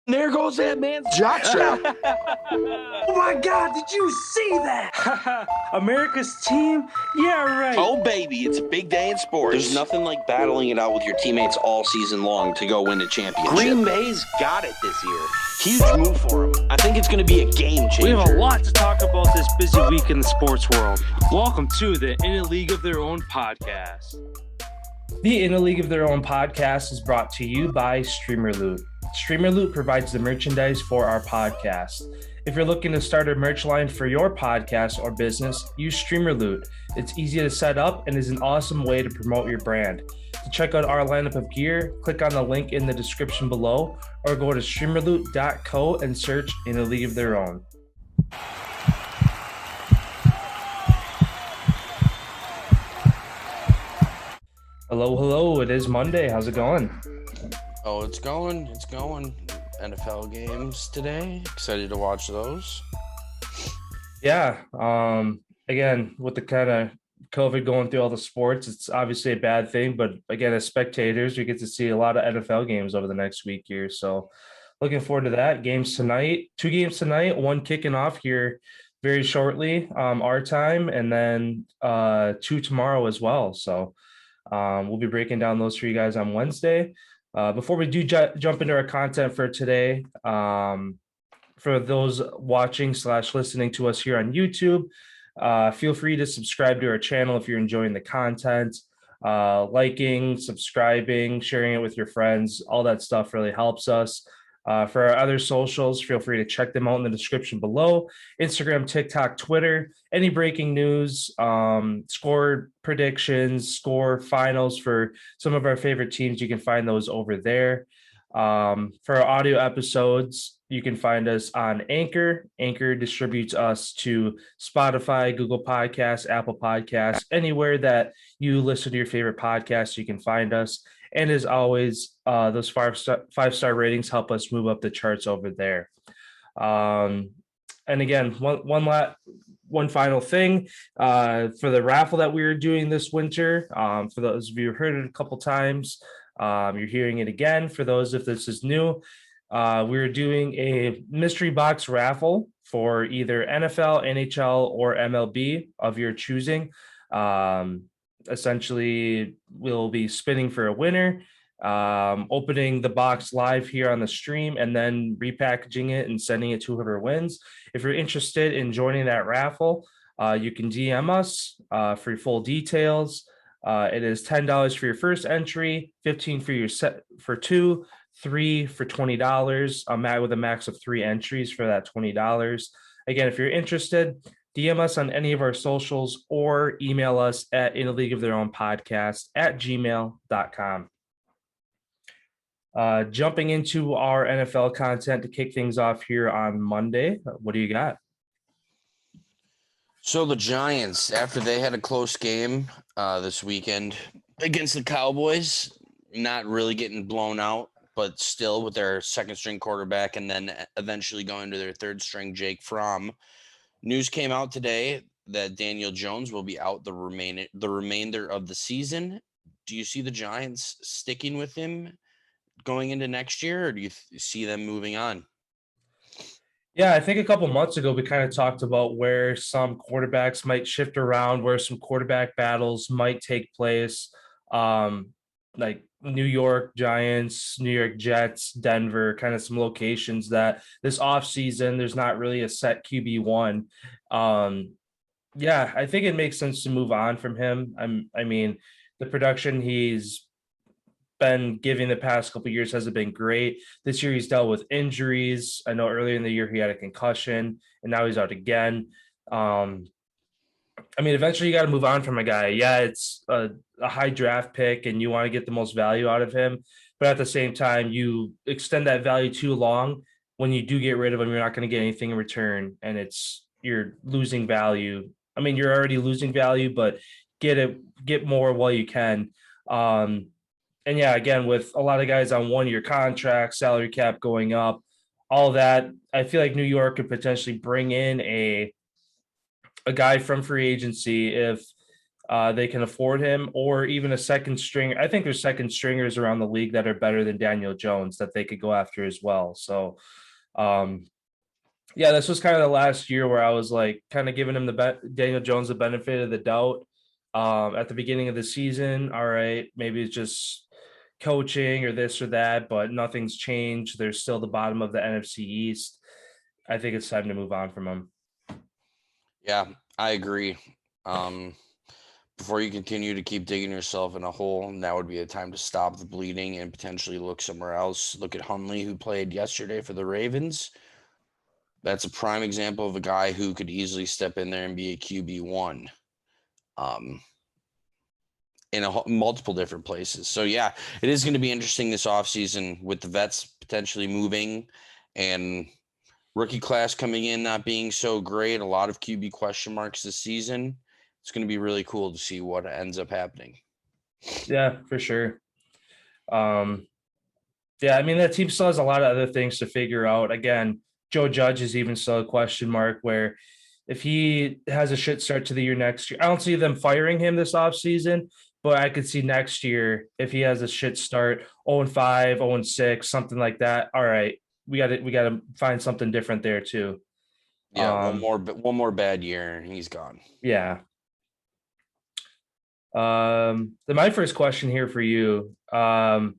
There goes that man's jockstrap. Oh my God, did you see that? America's team? Yeah, right. Oh, baby, it's a big day in sports. There's nothing like battling it out with your teammates all season long to go win a championship. Green Bay's got it this year. Huge move for them. I think it's going to be a game changer. We have a lot to talk about this busy week in the sports world. Welcome to the In a League of Their Own podcast. The In a League of Their Own podcast is brought to you by StreamerLoot. StreamerLoot provides the merchandise for our podcast. If you're looking to start a merch line for your podcast or business, use StreamerLoot. It's easy to set up and is an awesome way to promote your brand. To check out our lineup of gear, click on the link in the description below or go to streamerloot.co and search In a League of Their Own. Hello. It is Monday. How's it going? Oh, it's going. NFL games today. Excited to watch those. Yeah. Again, with the kind of COVID going through all the sports, it's obviously a bad thing. But again, as spectators, we get to see a lot of NFL games over the next week here. So looking forward to that. Games tonight, 2 games tonight, one kicking off here very shortly, our time, and then 2 tomorrow as well. So we'll be breaking down those for you guys on Wednesday. Before we do jump into our content for today, for those watching / listening to us here on YouTube, feel free to subscribe to our channel if you're enjoying the content. Liking, subscribing, sharing it with your friends, all that stuff really helps us. For our other socials, feel free to check them out in the description below. Instagram, TikTok, Twitter, any breaking news, score predictions, score finals for some of our favorite teams, you can find those over there. For our audio episodes, you can find us on Anchor. Anchor distributes us to Spotify, Google Podcasts, Apple Podcasts, anywhere that you listen to your favorite podcasts, you can find us. And as always, those five-star ratings help us move up the charts over there. And again, one final thing for the raffle that we are doing this winter. For those of you who heard it a couple times, you're hearing it again. For those if this is new, we're doing a mystery box raffle for either NFL, NHL, or MLB of your choosing. Essentially, we'll be spinning for a winner, opening the box live here on the stream, and then repackaging it and sending it to whoever wins. If you're interested in joining that raffle, you can DM us for your full details. It is $10 for your first entry, $15 for your set for 2, $3 for $20. I'm at with a max of 3 entries for that $20. Again, if you're interested, DM us on any of our socials or email us at In a League of Their Own podcast at gmail.com. Jumping into our NFL content to kick things off here on Monday. What do you got? So the Giants, after they had a close game this weekend against the Cowboys, not really getting blown out, but still with their second-string quarterback and then eventually going to their third-string Jake Fromm. News came out today that Daniel Jones will be out the remainder of the season. Do you see the Giants sticking with him going into next year, or do you see them moving on? Yeah, I think a couple months ago, we kind of talked about where some quarterbacks might shift around, where some quarterback battles might take place, like New York Giants, New York Jets, Denver, kind of some locations that this offseason, there's not really a set QB1. Yeah, I think it makes sense to move on from him. I mean, the production he's been giving the past couple of years hasn't been great. This year he's dealt with injuries. I know earlier in the year he had a concussion and now he's out again. I mean, eventually you got to move on from a guy. Yeah, it's a high draft pick and you want to get the most value out of him. But at the same time, you extend that value too long. When you do get rid of him, you're not going to get anything in return. And you're losing value. I mean, you're already losing value, but get more while you can. And yeah, again, with a lot of guys on 1-year contracts, salary cap going up, all that, I feel like New York could potentially bring in a guy from free agency if they can afford him, or even a second string. I think there's second stringers around the league that are better than Daniel Jones that they could go after as well. So, um, yeah, this was kind of the last year where I was like kind of giving him Daniel Jones the benefit of the doubt. At the beginning of the season, all right, maybe it's just coaching or this or that, but nothing's changed. They're still the bottom of the NFC East. I think it's time to move on from him. Yeah, I agree. Before you continue to keep digging yourself in a hole, now would be a time to stop the bleeding and potentially look somewhere else. Look at Hundley, who played yesterday for the Ravens. That's a prime example of a guy who could easily step in there and be a QB1 in multiple different places. So, yeah, it is going to be interesting this offseason with the vets potentially moving and rookie class coming in not being so great. A lot of QB question marks this season. It's going to be really cool to see what ends up happening. Yeah, for sure. Yeah, I mean, that team still has a lot of other things to figure out. Again, Joe Judge is even still a question mark where if he has a shit start to the year next year, I don't see them firing him this offseason, but I could see next year if he has a shit start, 0-5, 0-6, something like that. All right, we got to find something different there too. Yeah, one more bad year and he's gone. Yeah. Then my first question here for you. Kind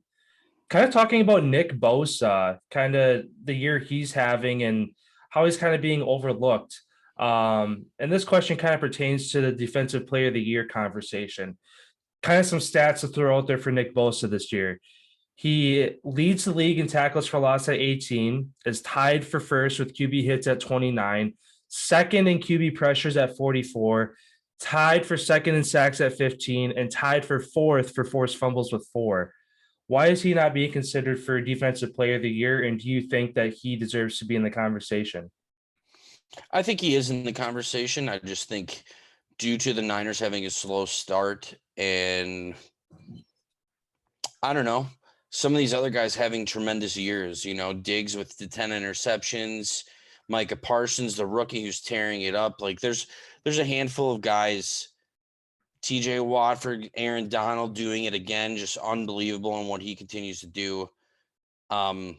of talking about Nick Bosa, kind of the year he's having and how he's kind of being overlooked. And this question kind of pertains to the Defensive Player of the Year conversation. Kind of some stats to throw out there for Nick Bosa this year. He leads the league in tackles for loss at 18, is tied for first with QB hits at 29, second in QB pressures at 44, tied for second in sacks at 15, and tied for fourth for forced fumbles with 4. Why is he not being considered for Defensive Player of the Year? And do you think that he deserves to be in the conversation? I think he is in the conversation. I just think due to the Niners having a slow start and I don't know, some of these other guys having tremendous years, Diggs with the 10 interceptions, Micah Parsons, the rookie who's tearing it up. Like there's a handful of guys, TJ Watford, Aaron Donald doing it again, just unbelievable in what he continues to do. I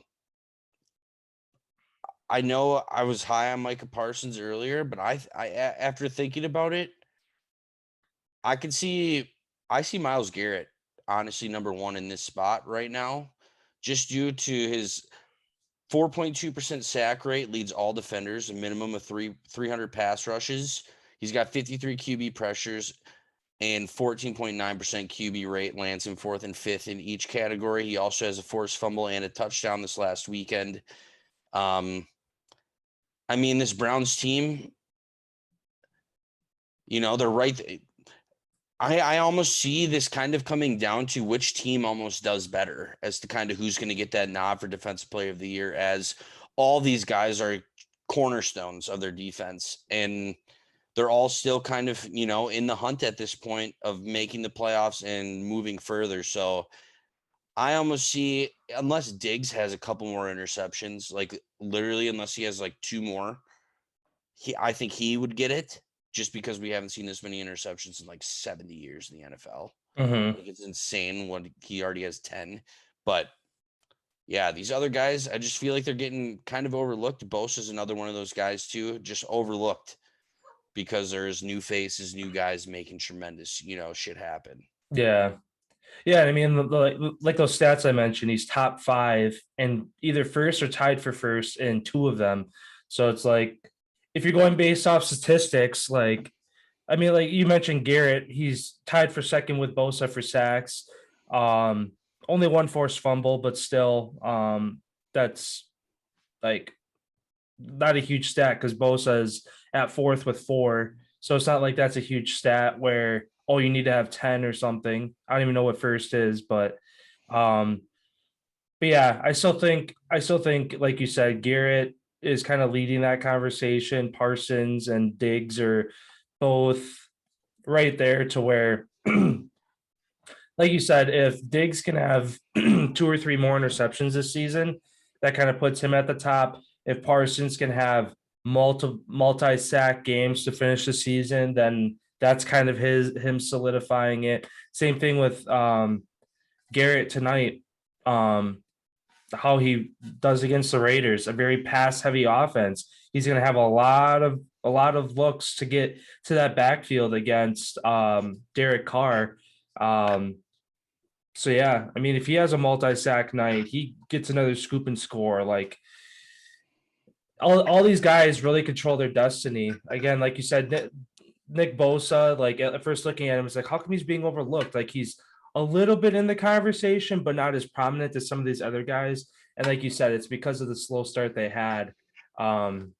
know I was high on Micah Parsons earlier, but I after thinking about it, I see Myles Garrett honestly number 1 in this spot right now, just due to his 4.2% sack rate leads all defenders, a minimum of 300 pass rushes. He's got 53 QB pressures and 14.9% QB rate, lands him 4th and 5th in each category. He also has a forced fumble and a touchdown this last weekend. I mean, this Browns team, they're right. I almost see this kind of coming down to which team almost does better as to kind of who's going to get that nod for Defensive Player of the Year, as all these guys are cornerstones of their defense. And they're all still kind of, in the hunt at this point of making the playoffs and moving further. So I almost see, unless Diggs has a couple more interceptions, like literally unless he has like 2 more, I think he would get it just because we haven't seen this many interceptions in like 70 years in the NFL. Mm-hmm. Like it's insane what he already has 10. But yeah, these other guys, I just feel like they're getting kind of overlooked. Bosa's another one of those guys too, just overlooked because there's new faces, new guys making tremendous, shit happen. Yeah. Yeah. I mean, like those stats I mentioned, he's top 5 and either first or tied for first in 2 of them. So it's like, if you're going based off statistics, like, I mean, like you mentioned Garrett, he's tied for second with Bosa for sacks. Only 1 forced fumble, but still, that's like not a huge stat because Bosa is at 4th with 4. So it's not like that's a huge stat where, oh, you need to have 10 or something. I don't even know what first is, um, but yeah, I still think, like you said, Garrett is kind of leading that conversation. Parsons and Diggs are both right there to where, like you said, if Diggs can have 2 or 3 more interceptions this season, that kind of puts him at the top. If Parsons can have multi sack games to finish the season, then That's kind of him solidifying it. Same thing with Garrett tonight. How he does against the Raiders, a very pass heavy offense. He's going to have a lot of looks to get to that backfield against Derek Carr. Um, so yeah, I mean, if he has a multi-sack night, he gets another scoop and score. Like all these guys really control their destiny. Again, like you said, Nick Bosa, like at first looking at him, it's like, how come he's being overlooked? Like he's a little bit in the conversation, but not as prominent as some of these other guys. And like you said, it's because of the slow start they had. Um,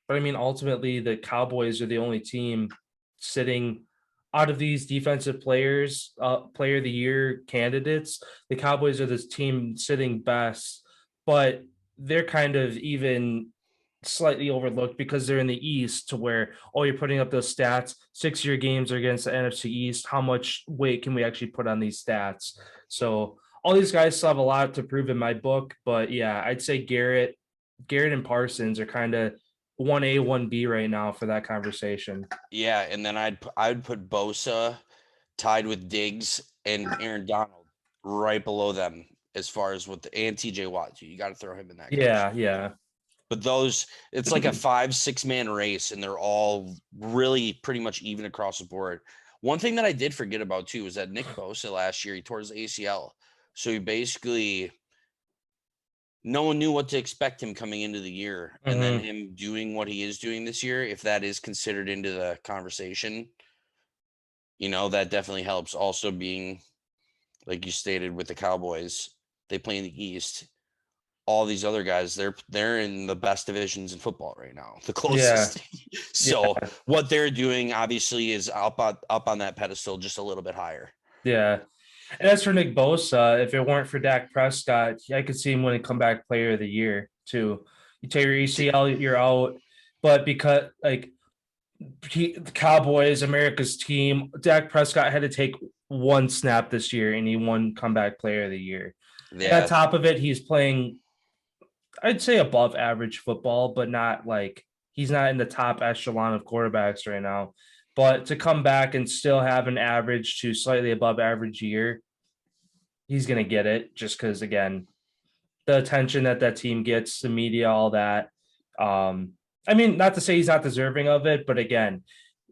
but I mean, ultimately, the Cowboys are the only team sitting out of these defensive players, player of the year candidates. The Cowboys are this team sitting best, but they're kind of even slightly overlooked because they're in the East to where, oh, you're putting up those stats. 6-year games are against the NFC East. How much weight can we actually put on these stats? So all these guys still have a lot to prove in my book. But yeah, I'd say Garrett and Parsons are kind of 1A, 1B right now for that conversation. Yeah, and then I'd put Bosa tied with Diggs and Aaron Donald right below them as far as what and TJ Watt. You got to throw him in that conversation. Yeah. But it's like a 5-6 man race, and they're all really pretty much even across the board. One thing that I did forget about too was that Nick Bosa last year, he tore his ACL. So he basically, no one knew what to expect him coming into the year. And then him doing what he is doing this year, if that is considered into the conversation, that definitely helps. Also being, like you stated, with the Cowboys, they play in the East. All these other guys, they're in the best divisions in football right now, the closest. Yeah. So what they're doing obviously is up on that pedestal just a little bit higher. Yeah. And as for Nick Bosa, if it weren't for Dak Prescott, I could see him winning comeback player of the year too. You tear your ACL, you're out. But because the Cowboys, America's team, Dak Prescott had to take one snap this year and he won comeback player of the year. Yeah. And on top of it, he's playing, I'd say, above average football, but not like he's not in the top echelon of quarterbacks right now. But to come back and still have an average to slightly above average year, he's going to get it just because, again, the attention that team gets, the media, all that. I mean, not to say he's not deserving of it, but again,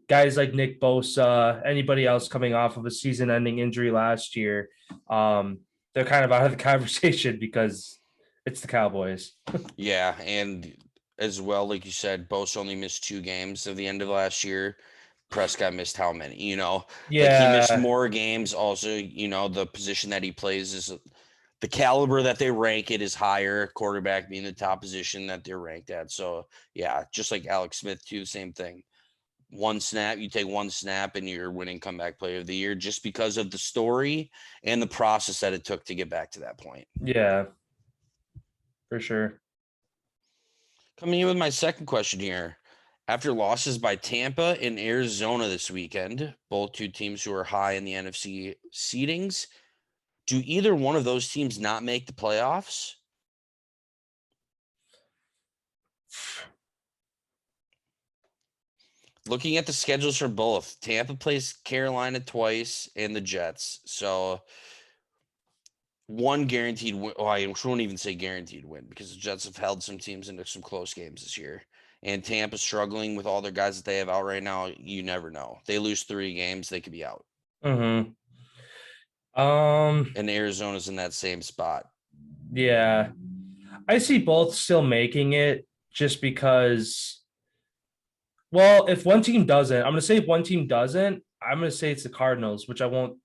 guys like Nick Bosa, anybody else coming off of a season-ending injury last year, they're kind of out of the conversation because it's the Cowboys. Yeah, and as well, like you said, Bosa only missed 2 games at the end of last year. Prescott missed how many? Yeah, like he missed more games. Also, the position that he plays is the caliber that they rank it is higher. Quarterback being the top position that they're ranked at. So yeah, just like Alex Smith too, same thing. You take one snap and you're winning comeback player of the year just because of the story and the process that it took to get back to that point. Yeah, for sure. Coming in with my second question here. After losses by Tampa and Arizona this weekend, both two teams who are high in the NFC seedings, do either one of those teams not make the playoffs? Looking at the schedules for both, Tampa plays Carolina twice and the Jets. So one guaranteed win. Oh, I won't even say guaranteed win because the Jets have held some teams into some close games this year. And Tampa's struggling with all their guys that they have out right now. You never know. They lose 3 games, they could be out. And Arizona's in that same spot. Yeah. I see both still making it just because, well, if one team doesn't, I'm going to say if one team doesn't, I'm going to say it's the Cardinals, which I won't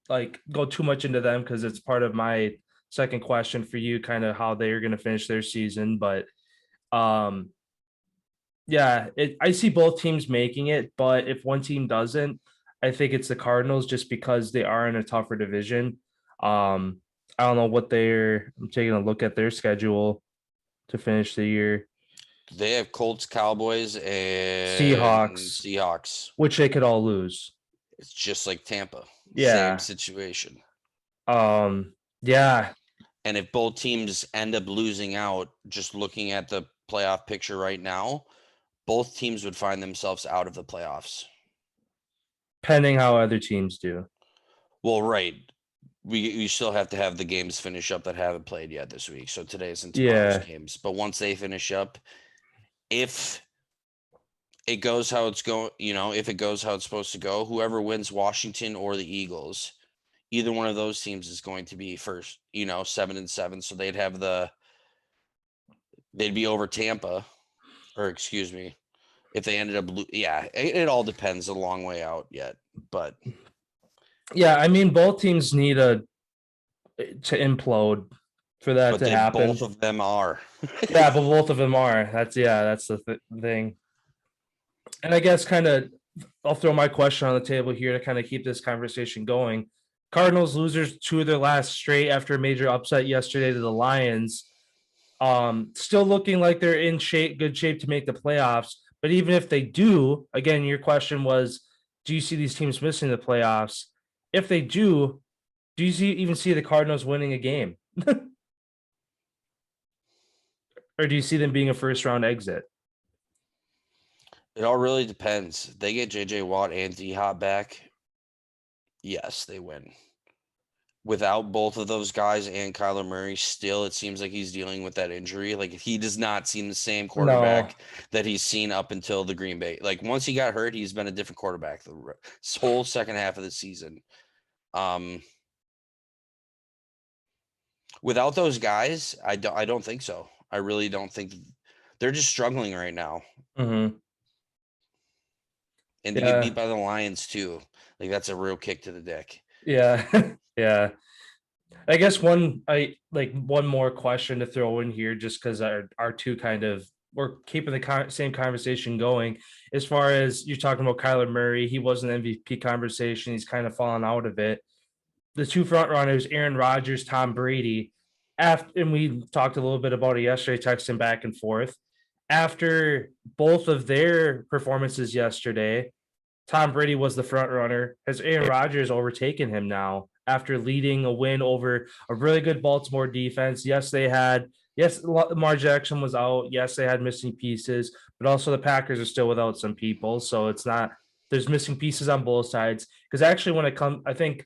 go too much into them because it's part of my second question for you, kind of how they're going to finish their season. But yeah, I see both teams making it, but if one team doesn't, I think it's the Cardinals just because they are in a tougher division. I don't know I'm taking a look at their schedule to finish the year. They have Colts, Cowboys, and Seahawks, which they could all lose. It's just like Tampa. Yeah. Same situation. Yeah. And if both teams end up losing out, just looking at the playoff picture right now, both teams would find themselves out of the playoffs. pending how other teams do. Well, right. We still have to have the games finish up that haven't played yet this week. So today's and tomorrow's games. But once they finish up, if it goes how it's going, if it goes how it's supposed to go, whoever wins Washington or the Eagles, either one of those teams is going to be first, 7-7. So they'd be over Tampa, or excuse me, if they ended up, it all depends a long way out yet. But yeah, I mean, both teams need to implode for that to happen. Both of them are. Yeah, but both of them are. That's the thing. And I guess I'll throw my question on the table here to kind of keep this conversation going. Cardinals losers 2 of their last straight after a major upset yesterday to the Lions. Still looking like they're in good shape to make the playoffs. But even if they do, again, your question was, do you see these teams missing the playoffs? If they do you even see the Cardinals winning a game? Or do you see them being a first-round exit? It all really depends. They get J.J. Watt and D-Hop back. Yes, they win. Without both of those guys and Kyler Murray, still it seems like he's dealing with that injury. Like, he does not seem the same quarterback that he's seen up until the Green Bay. Like, once he got hurt, he's been a different quarterback the whole second half of the season. Without those guys, I don't think so. I really don't think they're just struggling right now. Mm-hmm. And to get beat by the Lions too, like, that's a real kick to the dick. Yeah, yeah. I guess one more question to throw in here, just because our two we're keeping the same conversation going. As far as you're talking about Kyler Murray, he was an MVP conversation. He's kind of fallen out of it. The two front runners, Aaron Rodgers, Tom Brady, and we talked a little bit about it yesterday, texting back and forth. After both of their performances yesterday, Tom Brady was the front runner. Has Aaron Rodgers overtaken him now after leading a win over a really good Baltimore defense? Yes, Lamar Jackson was out. Yes, they had missing pieces, but also the Packers are still without some people. So there's missing pieces on both sides. Because actually, I think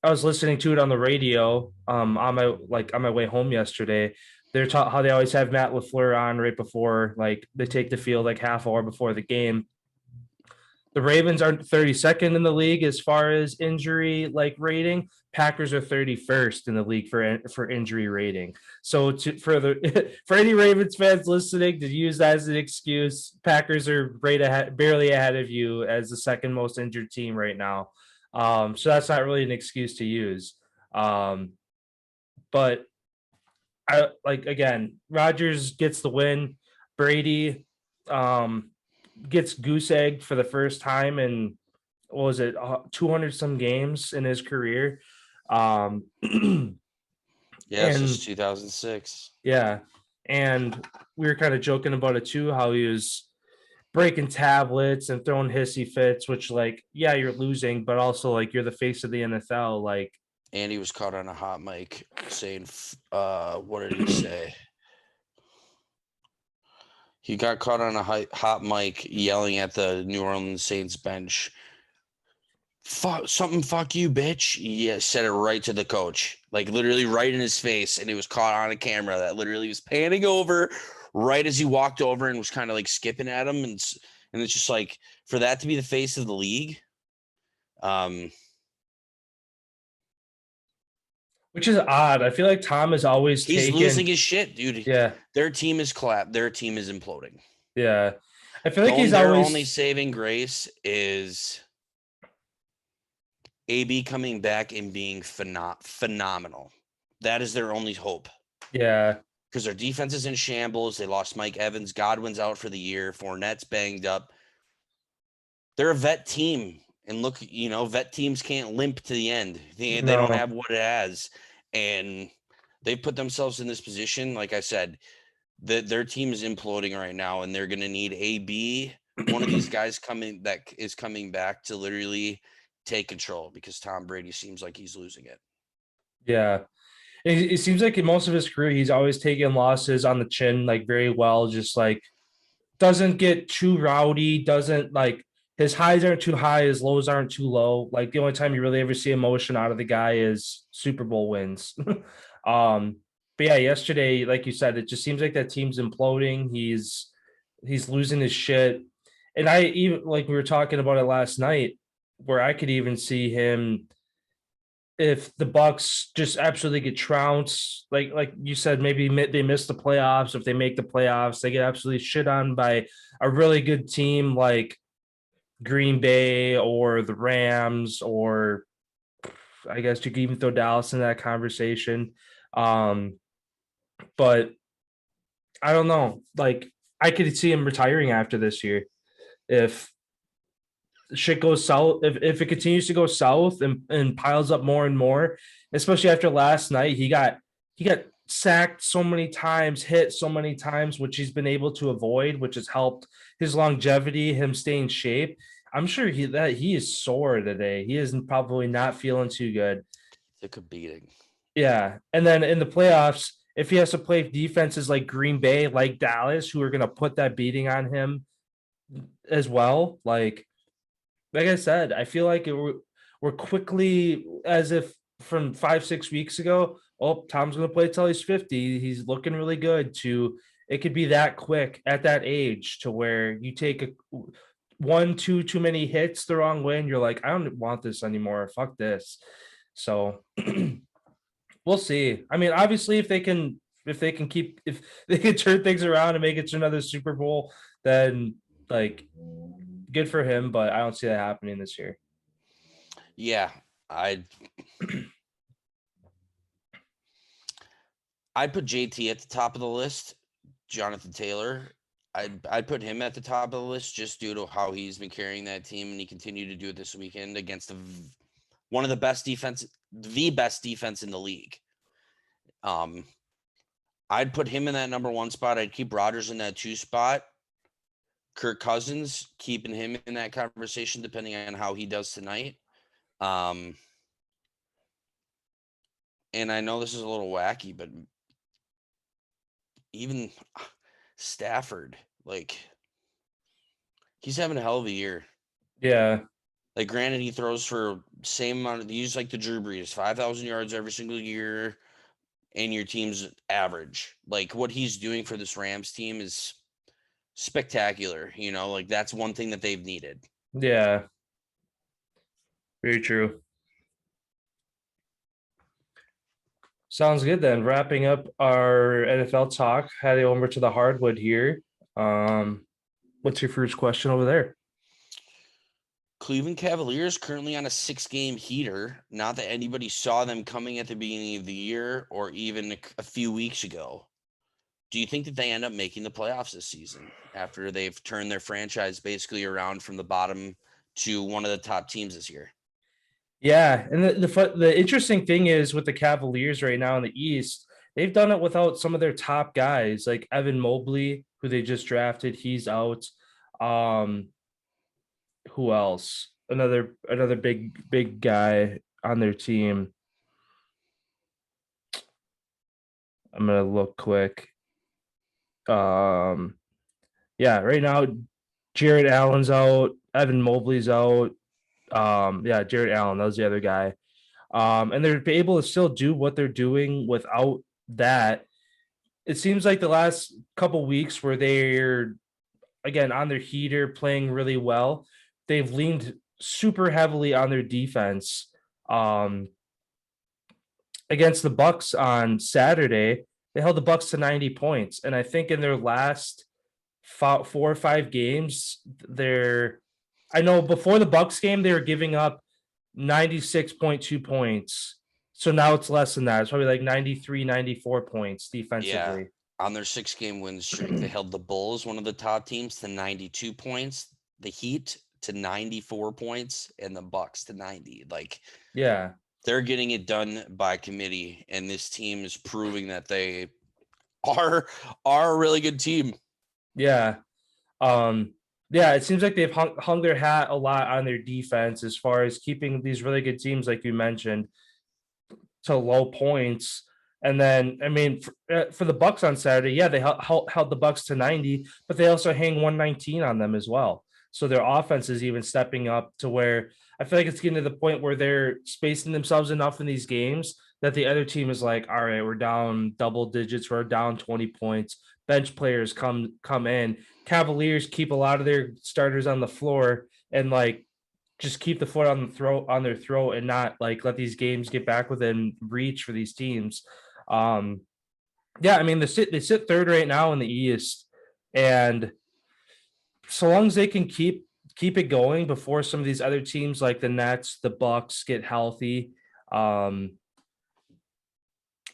I was listening to it on the radio on my way home yesterday. They're taught how they always have Matt LaFleur on right before they take the field half hour before the game. The Ravens are 32nd in the league as far as injury rating. Packers are 31st in the league for injury rating. So for any Ravens fans listening, to use that as an excuse, Packers are barely ahead of you as the second most injured team right now. So that's not really an excuse to use. But again, Rodgers gets the win. Brady gets goose egged for the first time in 200 some games in his career. Since 2006. Yeah. And we were kind of joking about it too, how he was breaking tablets and throwing hissy fits, which you're losing, but also you're the face of the NFL. And he was caught on a hot mic saying, what did he say? He got caught on a hot mic yelling at the New Orleans Saints bench, fuck you, bitch. Yeah, said it right to the coach, literally right in his face. And it was caught on a camera that literally was panning over right as he walked over and was kind of skipping at him. And it's just for that to be the face of the league. Which is odd. I feel like Tom is always losing his shit, dude. Yeah. Their team is collapsed. Their team is imploding. Yeah. I feel like their only saving grace is AB coming back and being phenomenal. That is their only hope. Yeah. Because their defense is in shambles. They lost Mike Evans. Godwin's out for the year. Fournette's banged up. They're a vet team. And look, vet teams can't limp to the end. They don't have what it has. And they've put themselves in this position. Like I said, their team is imploding right now, and they're going to need AB, one of these guys coming back to literally take control, because Tom Brady seems like he's losing it. Yeah. It seems like in most of his career, he's always taken losses on the chin, very well, just doesn't get too rowdy, doesn't his highs aren't too high, his lows aren't too low. Like the only time you really ever see emotion out of the guy is Super Bowl wins. But yeah, yesterday, like you said, it just seems like that team's imploding. He's losing his shit. And I even like we were talking about it last night, where I could even see him if the Bucks just absolutely get trounced, like you said, maybe they miss the playoffs. If they make the playoffs, they get absolutely shit on by a really good team like Green Bay or the Rams, or I guess you could even throw Dallas in that conversation. But I don't know. Like I could see him retiring after this year if shit goes south. If it continues to go south and piles up more and more, especially after last night, he got sacked so many times, hit so many times, which he's been able to avoid, which has helped his longevity, him stay in shape. I'm sure he is sore today. He is probably not feeling too good. Took a beating. Yeah. And then in the playoffs, if he has to play defenses like Green Bay, like Dallas, who are going to put that beating on him as well, like I said, I feel like we're quickly, as if from 5-6 weeks ago, oh, Tom's going to play till he's 50. He's looking really good. To it could be that quick at that age to where you take one, two too many hits the wrong way, and you're like, I don't want this anymore. Fuck this. So we'll see. I mean, obviously, if they can if they can turn things around and make it to another Super Bowl, then like good for him. But I don't see that happening this year. Yeah, I'd put JT at the top of the list. Jonathan Taylor. I'd put him at the top of the list just due to how he's been carrying that team, and he continued to do it this weekend against one of the best defense in the league. I'd put him in that number 1 spot. I'd keep Rodgers in that 2 spot. Kirk Cousins, keeping him in that conversation depending on how he does tonight. And I know this is a little wacky, but even Stafford, like, he's having a hell of a year. Yeah. Like, granted, he throws for same amount of, he's like the Drew Brees, 5,000 yards every single year, and your team's average. Like, what he's doing for this Rams team is spectacular. Like, that's one thing that they've needed. Yeah. Very true. Sounds good then. Wrapping up our NFL talk, heading over to the hardwood here. What's your first question over there? Cleveland Cavaliers currently on a 6-game heater. Not that anybody saw them coming at the beginning of the year or even a few weeks ago. Do you think that they end up making the playoffs this season after they've turned their franchise basically around from the bottom to one of the top teams this year? Yeah, and the interesting thing is with the Cavaliers right now in the East, they've done it without some of their top guys like Evan Mobley, who they just drafted. He's out. Who else? Another big guy on their team. I'm gonna look quick. Yeah, right now Jared Allen's out, Evan Mobley's out. Yeah, Jared Allen, that was the other guy. And they're able to still do what they're doing without that. It seems like the last couple weeks where they're again on their heater playing really well, they've leaned super heavily on their defense. Against the Bucks on Saturday, they held the Bucks to 90 points, and I think in their last 4 or 5 games, I know before the Bucks game they were giving up 96.2 points. So now it's less than that. It's probably like 93, 94 points defensively. Yeah. On their 6-game win streak, they held the Bulls, one of the top teams, to 92 points, the Heat to 94 points, and the Bucks to 90. Like, yeah, they're getting it done by committee, and this team is proving that they are a really good team. Yeah. Yeah, it seems like they've hung their hat a lot on their defense as far as keeping these really good teams, like you mentioned, to low points. And then, I mean, for the Bucks on Saturday, yeah, they held the Bucks to 90, but they also hang 119 on them as well. So their offense is even stepping up to where I feel like it's getting to the point where they're spacing themselves enough in these games that the other team is like, all right, we're down double digits, we're down 20 points. Bench players come in. Cavaliers keep a lot of their starters on the floor and like just keep the foot on their throat and not like let these games get back within reach for these teams. Yeah, I mean they sit third right now in the East, and so long as they can keep it going before some of these other teams like the Nets, the Bucks get healthy. Um,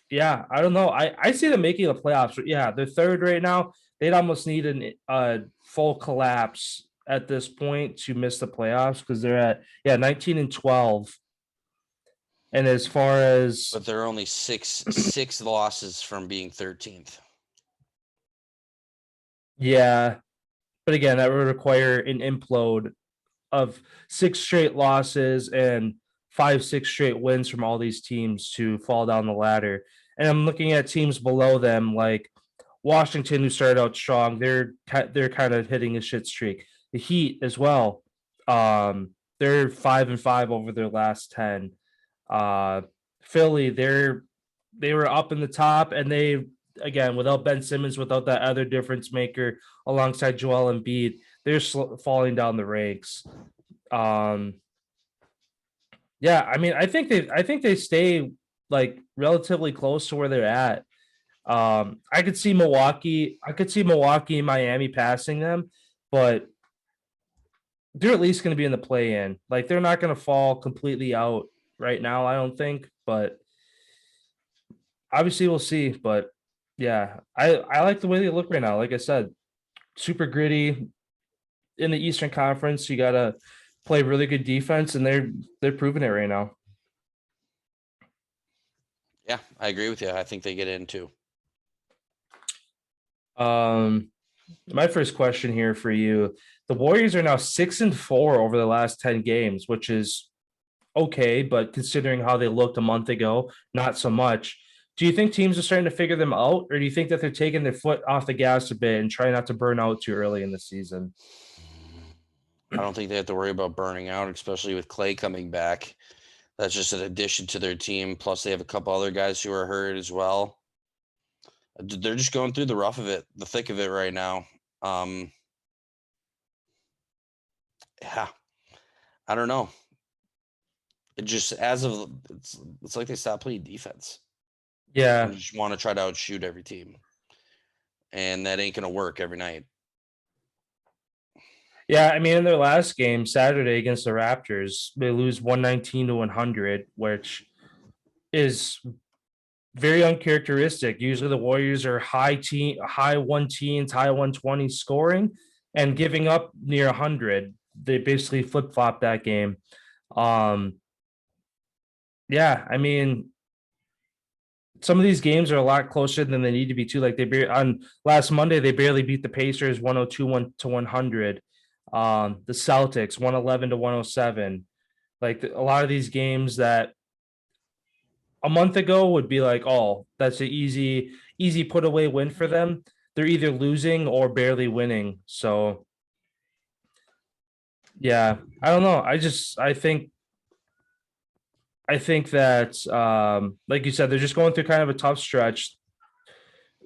yeah, I don't know. I see them making the playoffs. Yeah, they're third right now. They'd almost need a full collapse at this point to miss the playoffs because they're at 19-12. And as far as But they're only six losses from being 13th. yeah, but again, that would require an implode of 6 straight losses and 5, 6 straight wins from all these teams to fall down the ladder. And I'm looking at teams below them like Washington, who started out strong. They're kind of hitting a shit streak. The Heat as well. They're 5-5 over their last 10. Philly, they were up in the top, and they again without Ben Simmons, without that other difference maker alongside Joel Embiid, they're falling down the ranks. Um, yeah, I mean, I think they stay like relatively close to where they're at. I could see Milwaukee and Miami passing them, but they're at least going to be in the play in. Like they're not going to fall completely out right now, I don't think, but obviously we'll see. But yeah, I like the way they look right now. Like I said, super gritty in the Eastern Conference. You got to play really good defense, and they're proving it right now. Yeah, I agree with you. I think they get in too. My first question here for you: the Warriors are now 6-4 over the last 10 games, which is okay, but considering how they looked a month ago, not so much. Do you think teams are starting to figure them out, or do you think that they're taking their foot off the gas a bit and trying not to burn out too early in the season? I don't think they have to worry about burning out, especially with Clay coming back. That's just an addition to their team. Plus, they have a couple other guys who are hurt as well. They're just going through the thick of it right now. Yeah, I don't know. It just it's like they stopped playing defense. Yeah, They just want to try to outshoot every team, and that ain't gonna work every night. yeah. I mean, in their last game Saturday against the Raptors, they lose 119-100, which is very uncharacteristic. Usually, the Warriors are high one teens, high 120 scoring, and giving up near 100. They basically flip flop that game. Um, yeah, I mean, some of these games are a lot closer than they need to be too. Like on last Monday, they barely beat the Pacers 102-100. The Celtics 111-107. Like a lot of these games that a month ago would be like, oh, that's an easy put away win for them. They're either losing or barely winning. So yeah, I don't know. I think that like you said, they're just going through kind of a tough stretch,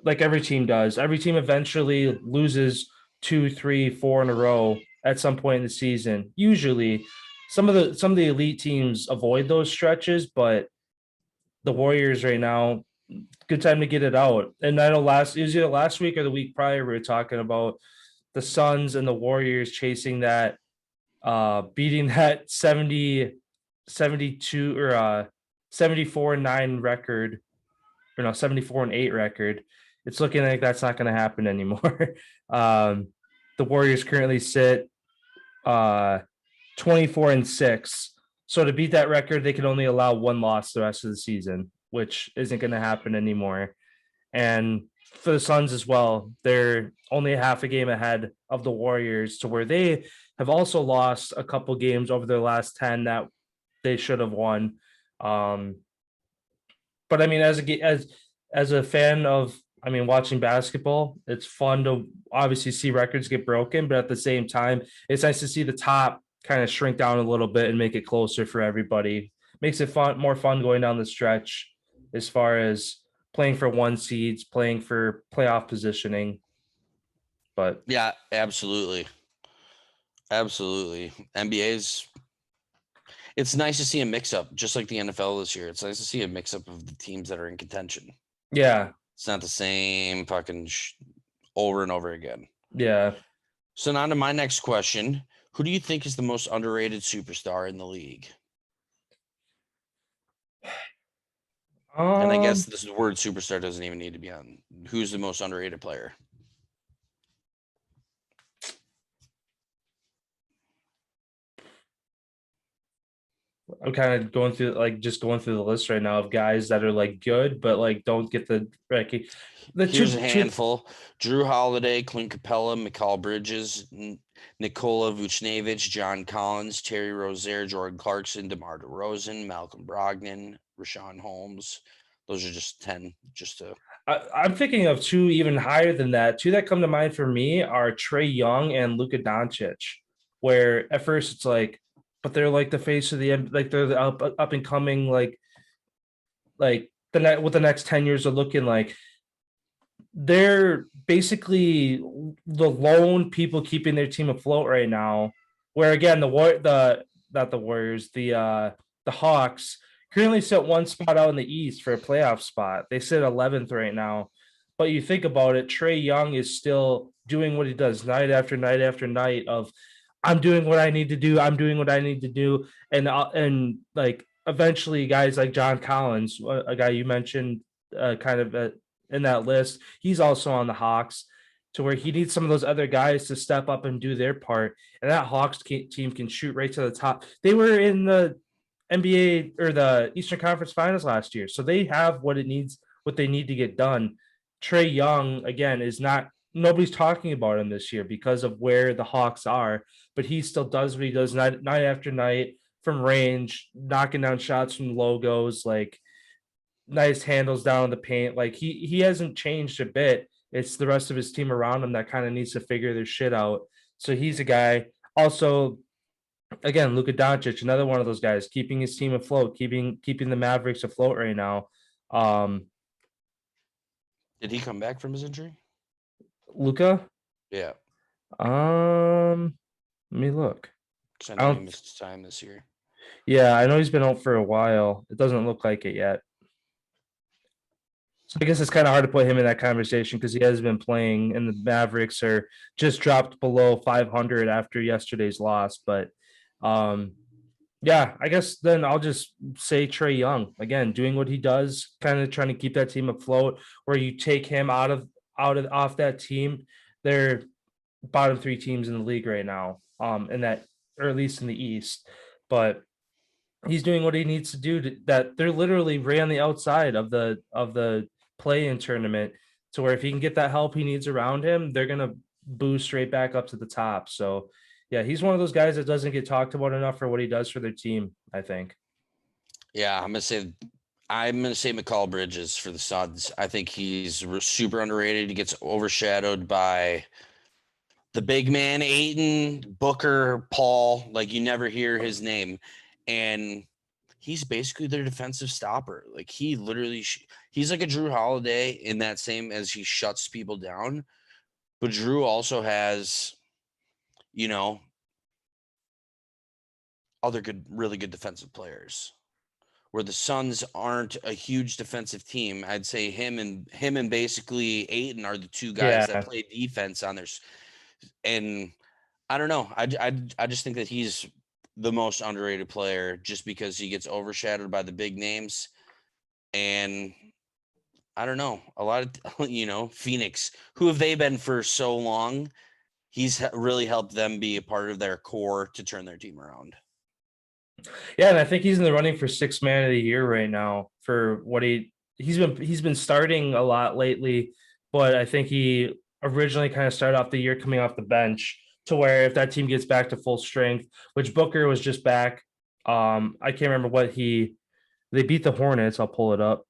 like every team does. Every team eventually loses 2, 3, 4 in a row at some point in the season. Usually, some of the elite teams avoid those stretches, but the Warriors right now, good time to get it out. And I know it was either last week or the week prior, we were talking about the Suns and the Warriors chasing that, beating that 72 or 74-9 record, or no, 74-8 record. It's looking like that's not going to happen anymore. The Warriors currently sit 24-6. So to beat that record, they can only allow one loss the rest of the season, which isn't going to happen anymore. And for the Suns as well, they're only half a game ahead of the Warriors, to where they have also lost a couple games over their last 10 that they should have won. But I mean, as a fan of I mean, watching basketball, it's fun to obviously see records get broken, but at the same time, it's nice to see the top kind of shrink down a little bit and make it closer for everybody. Makes it fun, more fun going down the stretch as far as playing for one seeds, playing for playoff positioning. But Yeah, absolutely. Absolutely. NBA's it's nice to see a mix up, just like the NFL this year. It's nice to see a mix up of the teams that are in contention. yeah, It's not the same fucking over and over again. yeah. So now to my next question. Who do you think is the most underrated superstar in the league? And I guess this word superstar doesn't even need to be on. Who's the most underrated player? I'm kind of going through the list right now of guys that are like good, but like don't get the recognition. Here's a handful: Drew Holiday, Clint Capella, McCall Bridges, Nikola Vucevic, John Collins, Terry Rozier, Jordan Clarkson, DeMar DeRozan, Malcolm Brogdon, Rashawn Holmes. Those are just 10. Just to I'm thinking of two even higher than that. Two that come to mind for me are Trae Young and Luka Doncic, where at first it's like, but they're like the face of like they're the up and coming like what the next 10 years are looking like. They're basically the lone people keeping their team afloat right now. Where again, the not the Warriors, the Hawks currently sit one spot out in the East for a playoff spot. They sit 11th right now. But you think about it, Trae Young is still doing what he does night after night after night of I'm doing what I need to do. I'm doing what I need to do. And like eventually guys like John Collins, a guy you mentioned kind of in that list, he's also on the Hawks to where he needs some of those other guys to step up and do their part. And that Hawks team can shoot right to the top. They were in the NBA or the Eastern Conference Finals last year. So they have what they need to get done. Trae Young, again, is not nobody's talking about him this year because of where the Hawks are, but he still does what he does night after night from range, knocking down shots from logos, like nice handles down in the paint. Like he hasn't changed a bit. It's the rest of his team around him that kind of needs to figure their shit out. So he's a guy. Also, again, Luka Doncic, another one of those guys, keeping his team afloat, keeping the Mavericks afloat right now. Did he come back from his injury? Luka? Yeah. Let me look. I know he missed time this year. Yeah, I know he's been out for a while. It doesn't look like it yet. So I guess it's kind of hard to put him in that conversation because he has been playing, and the Mavericks are just dropped below 500 after yesterday's loss. But yeah, I guess then I'll just say Trae Young again, doing what he does, kind of trying to keep that team afloat. Where you take him off that team, they're bottom three teams in the league right now, in that, or at least in the East. But he's doing what he needs to do that they're literally right on the outside of the play-in tournament, to where if he can get that help he needs around him, they're gonna boost straight back up to the top. So yeah, he's one of those guys that doesn't get talked about enough for what he does for their team, I think. Yeah, I'm gonna say McCall Bridges for the Suns. I think he's super underrated. He gets overshadowed by the big man, Ayton, Booker, Paul. Like you never hear his name, and he's basically their defensive stopper. Like he literally, he's like a Drew Holiday in that same as he shuts people down. But Drew also has, other really good defensive players. Where the Suns aren't a huge defensive team, I'd say him and basically Ayton are the two guys that play defense on their. And I don't know. I just think that he's the most underrated player just because he gets overshadowed by the big names. And I don't know, a lot of, Phoenix, who have they been for so long? He's really helped them be a part of their core to turn their team around. Yeah, and I think he's in the running for sixth man of the year right now for what he's been starting a lot lately, but I think he originally kind of started off the year coming off the bench, to where if that team gets back to full strength, which Booker was just back. I can't remember they beat the Hornets. I'll pull it up.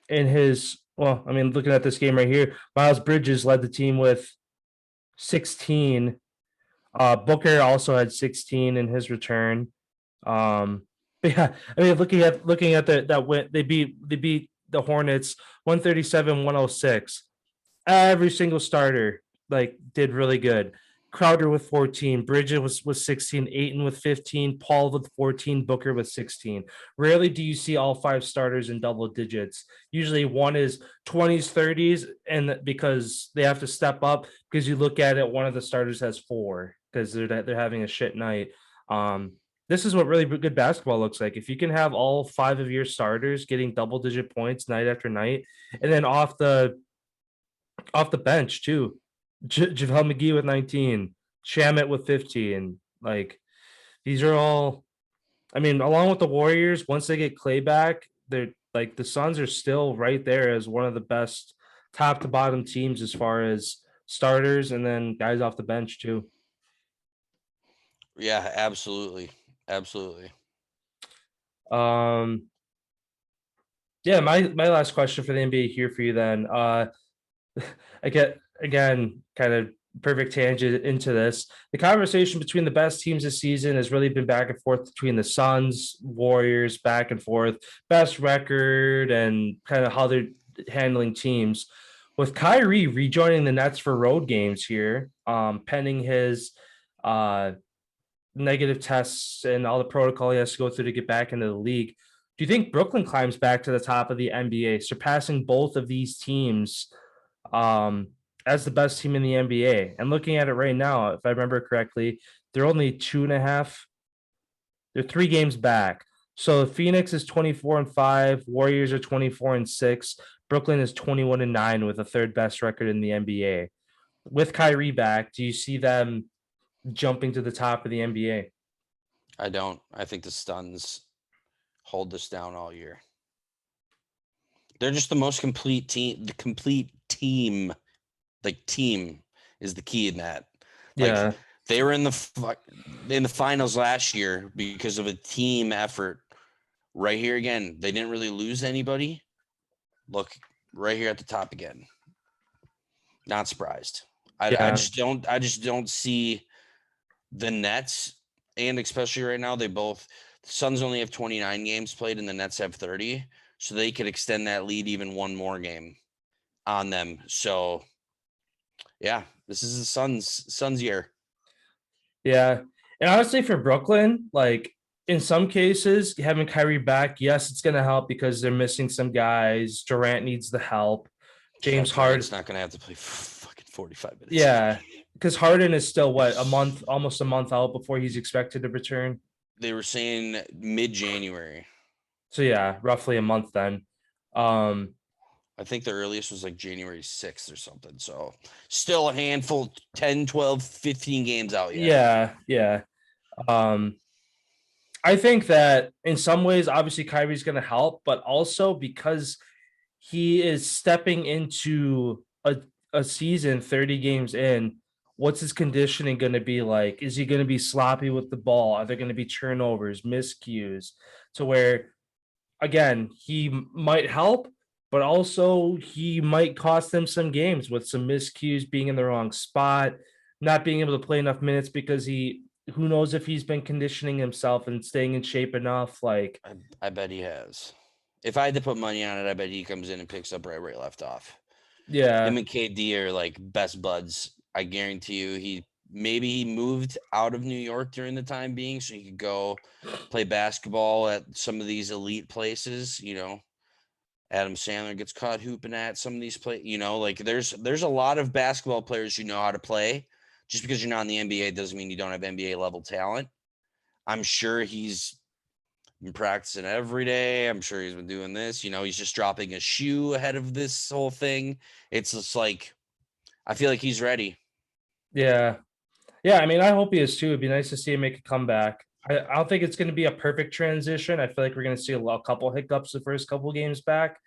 in his, well, I mean, looking at this game right here, Miles Bridges led the team with 16. Booker also had 16 in his return. But yeah, I mean, looking at that win, they beat the Hornets 137-106. Every single starter like did really good. Crowder with 14, Bridget was 16, Aiton with 15, Paul with 14, Booker with 16. Rarely do you see all five starters in double digits. Usually one is 20s, 30s, and because they have to step up because you look at it, one of the starters has four because they're having a shit night. Um, this is what really good basketball looks like. If you can have all five of your starters getting double digit points night after night, and then off the bench too. JaVale McGee with 19, Shamit with 15. Like these are all, I mean, along with the Warriors, once they get Clay back, they're like the Suns are still right there as one of the best top to bottom teams as far as starters and then guys off the bench too. Yeah, absolutely. Absolutely. Um yeah, my last question for the NBA here for you then. I get again kind of perfect tangent into this. The conversation between the best teams this season has really been back and forth between the Suns, Warriors, back and forth, best record, and kind of how they're handling teams. With Kyrie rejoining the Nets for road games here, pending his uh, negative tests and all the protocol he has to go through to get back into the league. Do you think Brooklyn climbs back to the top of the NBA, surpassing both of these teams um, as the best team in the NBA? And looking at it right now, if I remember correctly, they're only 2.5. They're 3 games back. So Phoenix is 24-5, Warriors are 24-6, Brooklyn is 21-9 with the third best record in the NBA. With Kyrie back, do you see them jumping to the top of the NBA? I don't. I think the Suns hold this down all year. They're just the most complete team. The complete team, like team, is the key in that. Like Yeah, they were in the finals last year because of a team effort. Right here again, they didn't really lose anybody. Look right here at the top again. Not surprised. I yeah, just don't see the Nets, and especially right now, the Suns only have 29 games played and the Nets have 30. So they could extend that lead even one more game on them. So yeah, this is the Suns year. yeah. And honestly, for Brooklyn, like in some cases, having Kyrie back, yes, it's gonna help because they're missing some guys. Durant needs the help. Yeah, James Durant's Harden, not gonna have to play fucking 45 minutes. yeah, because Harden is still what, a month, almost a month out before he's expected to return. They were saying mid-January. So yeah, roughly a month then. Um, I think the earliest was like January 6th or something. So still a handful, 10, 12, 15 games out yet. yeah, yeah. Um, I think that in some ways, obviously Kyrie's going to help, but also because he is stepping into a season 30 games in, what's his conditioning going to be like? Is he going to be sloppy with the ball? Are there going to be turnovers, miscues to where, again, he might help, but also he might cost them some games with some miscues, being in the wrong spot, not being able to play enough minutes because who knows if he's been conditioning himself and staying in shape enough. Like, I bet he has. If I had to put money on it, I bet he comes in and picks up right where he left off. yeah, Him and KD are like best buds. I guarantee you he moved out of New York during the time being so he could go play basketball at some of these elite places, Adam Sandler gets caught hooping at some of these like there's a lot of basketball players who know how to play. Just because you're not in the NBA doesn't mean you don't have NBA level talent. I'm sure he's been practicing every day. I'm sure he's been doing this. He's just dropping a shoe ahead of this whole thing. It's just like I feel like he's ready. yeah. Yeah, I mean, I hope he is too. It'd be nice to see him make a comeback. I don't think it's going to be a perfect transition. I feel like we're going to see a couple hiccups the first couple games back,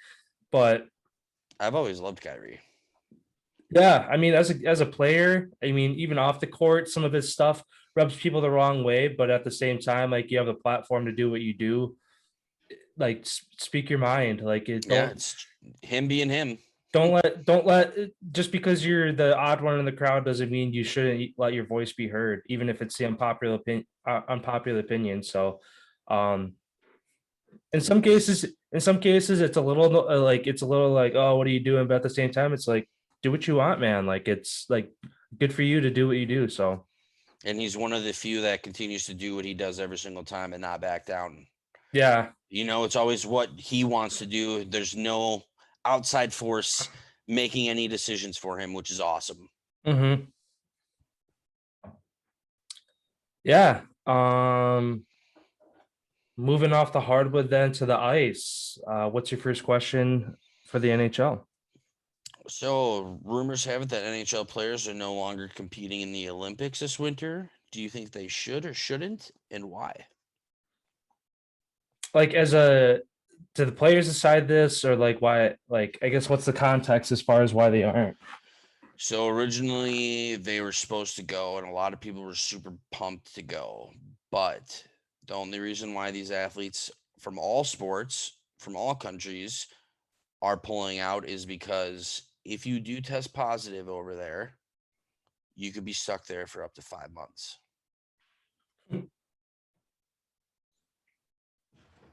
but I've always loved Kyrie. yeah, I mean, as a player, I mean, even off the court, some of his stuff rubs people the wrong way, but at the same time, like you have the platform to do what you do, like speak your mind. Like it Yeah, don't. him being him. Don't let just because you're the odd one in the crowd doesn't mean you shouldn't let your voice be heard, even if it's the unpopular opinion. So, um, in some cases, it's a little like, oh, what are you doing? But at the same time, it's like, do what you want, man. Like it's like good for you to do what you do. So, And he's one of the few that continues to do what he does every single time and not back down. yeah, It's always what he wants to do. There's no outside force making any decisions for him, which is awesome. mm-hmm. Yeah. Moving off the hardwood then to the ice. What's your first question for the NHL? So rumors have it that NHL players are no longer competing in the Olympics this winter. Do you think they should or shouldn't, and why? Like do the players decide this, or like why? Like I guess what's the context as far as why they aren't? So originally they were supposed to go, and a lot of people were super pumped to go. But the only reason why these athletes from all sports, from all countries, are pulling out is because if you do test positive over there, you could be stuck there for up to 5 months.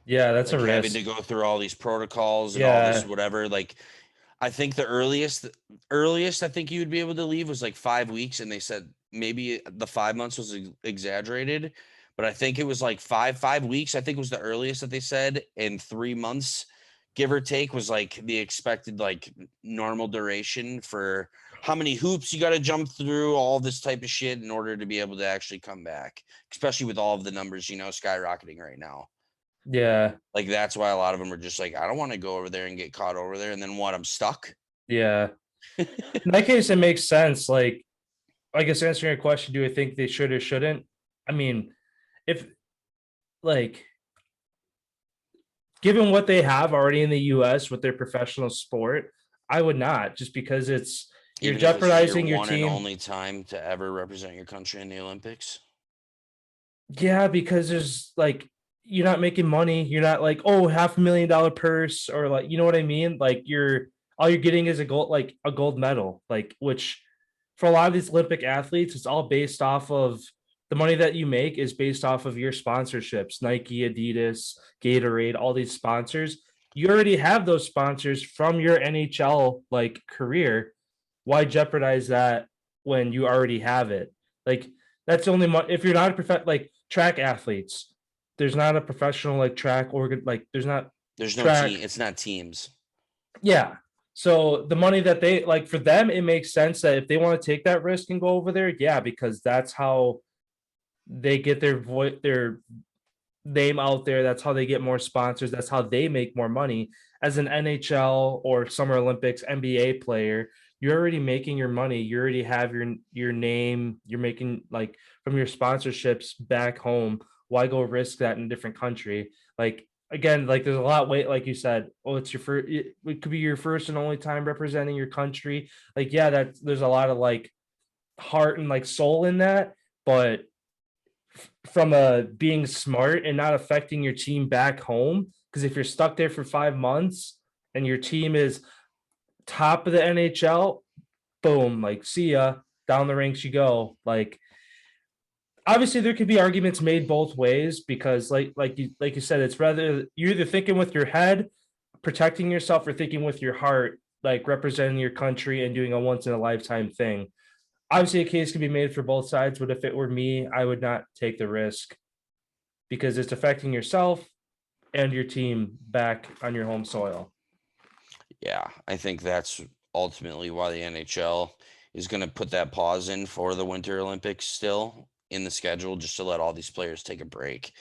Yeah, that's Like a having risk. to go through all these protocols and all this Yeah, whatever. Like I think the earliest I think you would be able to leave was like 5 weeks, and they said maybe the 5 months was exaggerated, but I think it was like 5 weeks. I think was the earliest that they said, and 3 months, give or take, was like the expected like normal duration for how many hoops you got to jump through, all this type of shit in order to be able to actually come back, especially with all of the numbers skyrocketing right now. yeah, Like that's why a lot of them are just like, I don't want to go over there and get caught over there, and then what? I'm stuck. yeah. In that case, it makes sense. Like, I guess answering your question, do I think they should or shouldn't? I mean, if like given what they have already in the US with their professional sport, I would not, just because you're Even if it's your jeopardizing your one and team. only time to ever represent your country in the Olympics. Yeah, because there's like you're not making money. You're not like, oh, $500,000 purse, or like, you know what I mean? Like all you're getting is a gold medal, like, which for a lot of these Olympic athletes, it's all based off of the money that you make is based off of your sponsorships, Nike, Adidas, Gatorade, all these sponsors. You already have those sponsors from your NHL like career. Why jeopardize that when you already have it? Like that's the only if you're not a like track athletes, there's not a professional like track organ, like there's not There's no team. track. It's not teams. Yeah. So the money that they like for them, it makes sense that if they want to take that risk and go over there, yeah, because that's how they get their name out there. That's how they get more sponsors. That's how they make more money. As an NHL or Summer Olympics NBA player, you're already making your money. You already have your name. You're making like from your sponsorships back home. Why go risk that in a different country? Like again, like there's a lot weight, like you said. Oh, it's your first. It could be your first and only time representing your country. Like yeah, there's a lot of like heart and like soul in that, but from being smart and not affecting your team back home. Because if you're stuck there for 5 months and your team is top of the NHL, boom, like see ya, down the ranks you go. Like obviously there could be arguments made both ways because like you said, it's rather you're either thinking with your head, protecting yourself, or thinking with your heart, like representing your country and doing a once in a lifetime thing. Obviously a case can be made for both sides, but if it were me, I would not take the risk because it's affecting yourself and your team back on your home soil. Yeah, I think that's ultimately why the NHL is going to put that pause in for the Winter Olympics still in the schedule, just to let all these players take a break.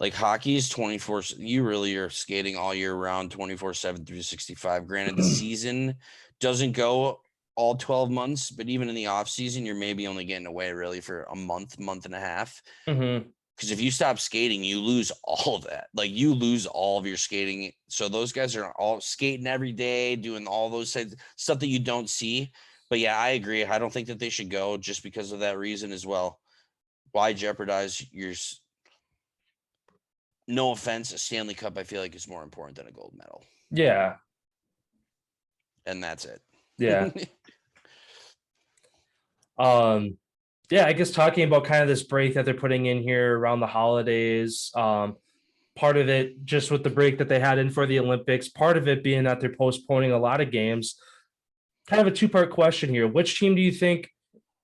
Like hockey is 24. You really are skating all year round, 24/7 through 65. Granted, the season doesn't go all 12 months, but even in the off season, you're maybe only getting away really for a month and a half. Mm-hmm. Because if you stop skating, you lose all of that. Like you lose all of your skating. So those guys are all skating every day, doing all those stuff that you don't see. But yeah, I agree. I don't think that they should go just because of that reason as well. Why jeopardize your? No offense, a Stanley Cup I feel like is more important than a gold medal. Yeah. and that's it. Yeah. Yeah, I guess talking about kind of this break that they're putting in here around the holidays, part of it just with the break that they had in for the Olympics, part of it being that they're postponing a lot of games. Kind of a two-part question here. Which team do you think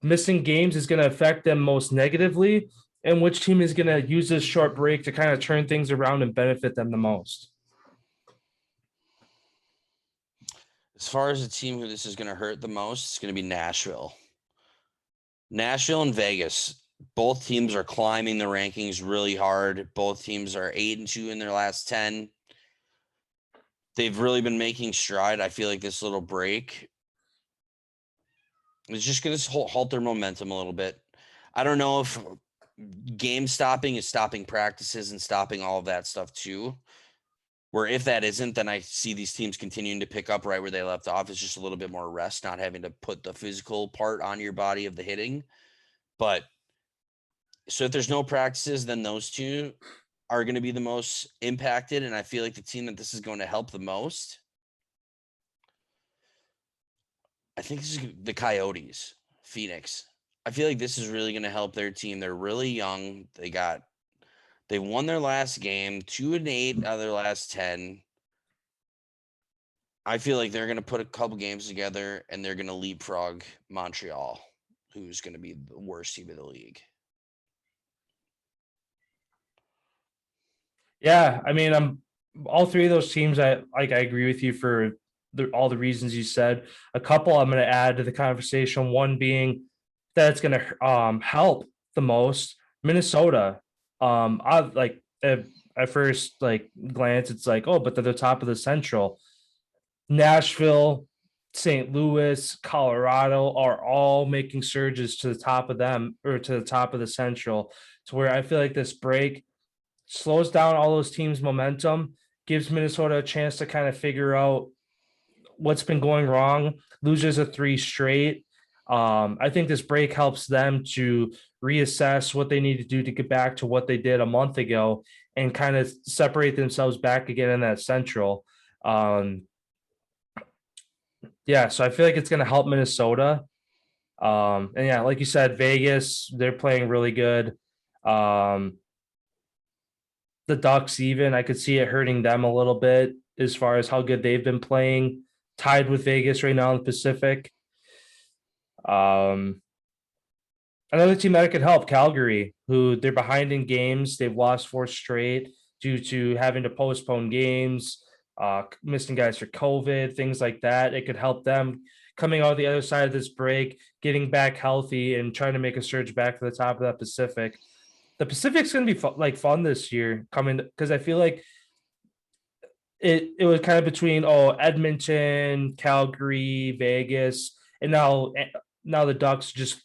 missing games is going to affect them most negatively? And which team is going to use this short break to kind of turn things around and benefit them the most? As far as the team who this is going to hurt the most, it's going to be Nashville. Nashville and Vegas. Both teams are climbing the rankings really hard. Both teams are 8-2 in their last 10. They've really been making stride. I feel like this little break is just going to halt their momentum a little bit. I don't know if game stopping is stopping practices and stopping all of that stuff too. Where if that isn't, then I see these teams continuing to pick up right where they left off. It's just a little bit more rest, not having to put the physical part on your body of the hitting. But so if there's no practices, then those two are going to be the most impacted. And I feel like the team that this is going to help the most, I think this is the Coyotes, Phoenix. I feel like this is really going to help their team. They're really young. They won their last game, 2-8 out of their last 10. I feel like they're going to put a couple games together and they're going to leapfrog Montreal, who's going to be the worst team of the league. Yeah, I mean, I'm all three of those teams. I agree with you for all the reasons you said. A couple I'm going to add to the conversation. One being that it's going to help the most Minnesota. I like at first glance, it's like, oh, but they're the top of the Central. Nashville, St. Louis, Colorado are all making surges to the top of them or to the top of the Central, to where I feel like this break slows down all those teams' momentum, gives Minnesota a chance to kind of figure out what's been going wrong, loses a 3 straight. I think this break helps them to reassess what they need to do to get back to what they did a month ago and kind of separate themselves back again in that Central. Yeah, so I feel like it's going to help Minnesota. And yeah, like you said, Vegas, they're playing really good. The Ducks, even, I could see it hurting them a little bit as far as how good they've been playing, tied with Vegas right now in the Pacific. Another team that could help, Calgary, who they're behind in games. They've lost 4 straight due to having to postpone games, missing guys for COVID, things like that. It could help them coming out the other side of this break, getting back healthy and trying to make a surge back to the top of that Pacific. The Pacific's going to be fun this year coming, because I feel like it was kind of between Edmonton, Calgary, Vegas, and now the Ducks just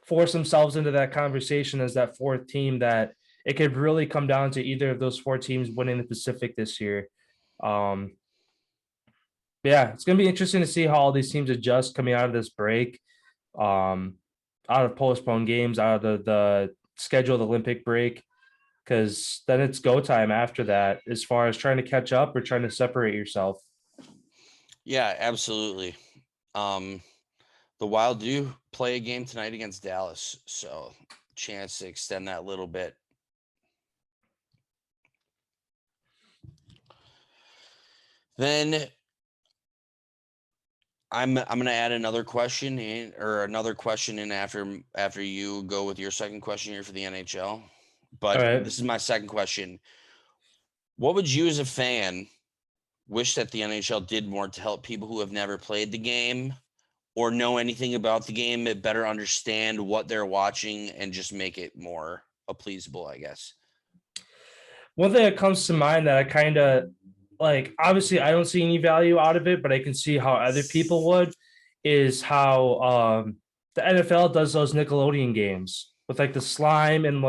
force themselves into that conversation as that 4th team, that it could really come down to either of those 4 teams winning the Pacific this year. Yeah, it's going to be interesting to see how all these teams adjust coming out of this break, out of postponed games, out of the scheduled Olympic break, because then it's go time after that as far as trying to catch up or trying to separate yourself. Yeah, absolutely. The Wild do play a game tonight against Dallas, so chance to extend that a little bit. Then I'm going to add another question in after you go with your second question here for the NHL. But right. This is my second question. What would you as a fan wish that the NHL did more to help people who have never played the game or know anything about the game, but better understand what they're watching and just make it more pleasable, I guess? One thing that comes to mind that I kind of obviously I don't see any value out of it, but I can see how other people would, is how the NFL does those Nickelodeon games with the slime and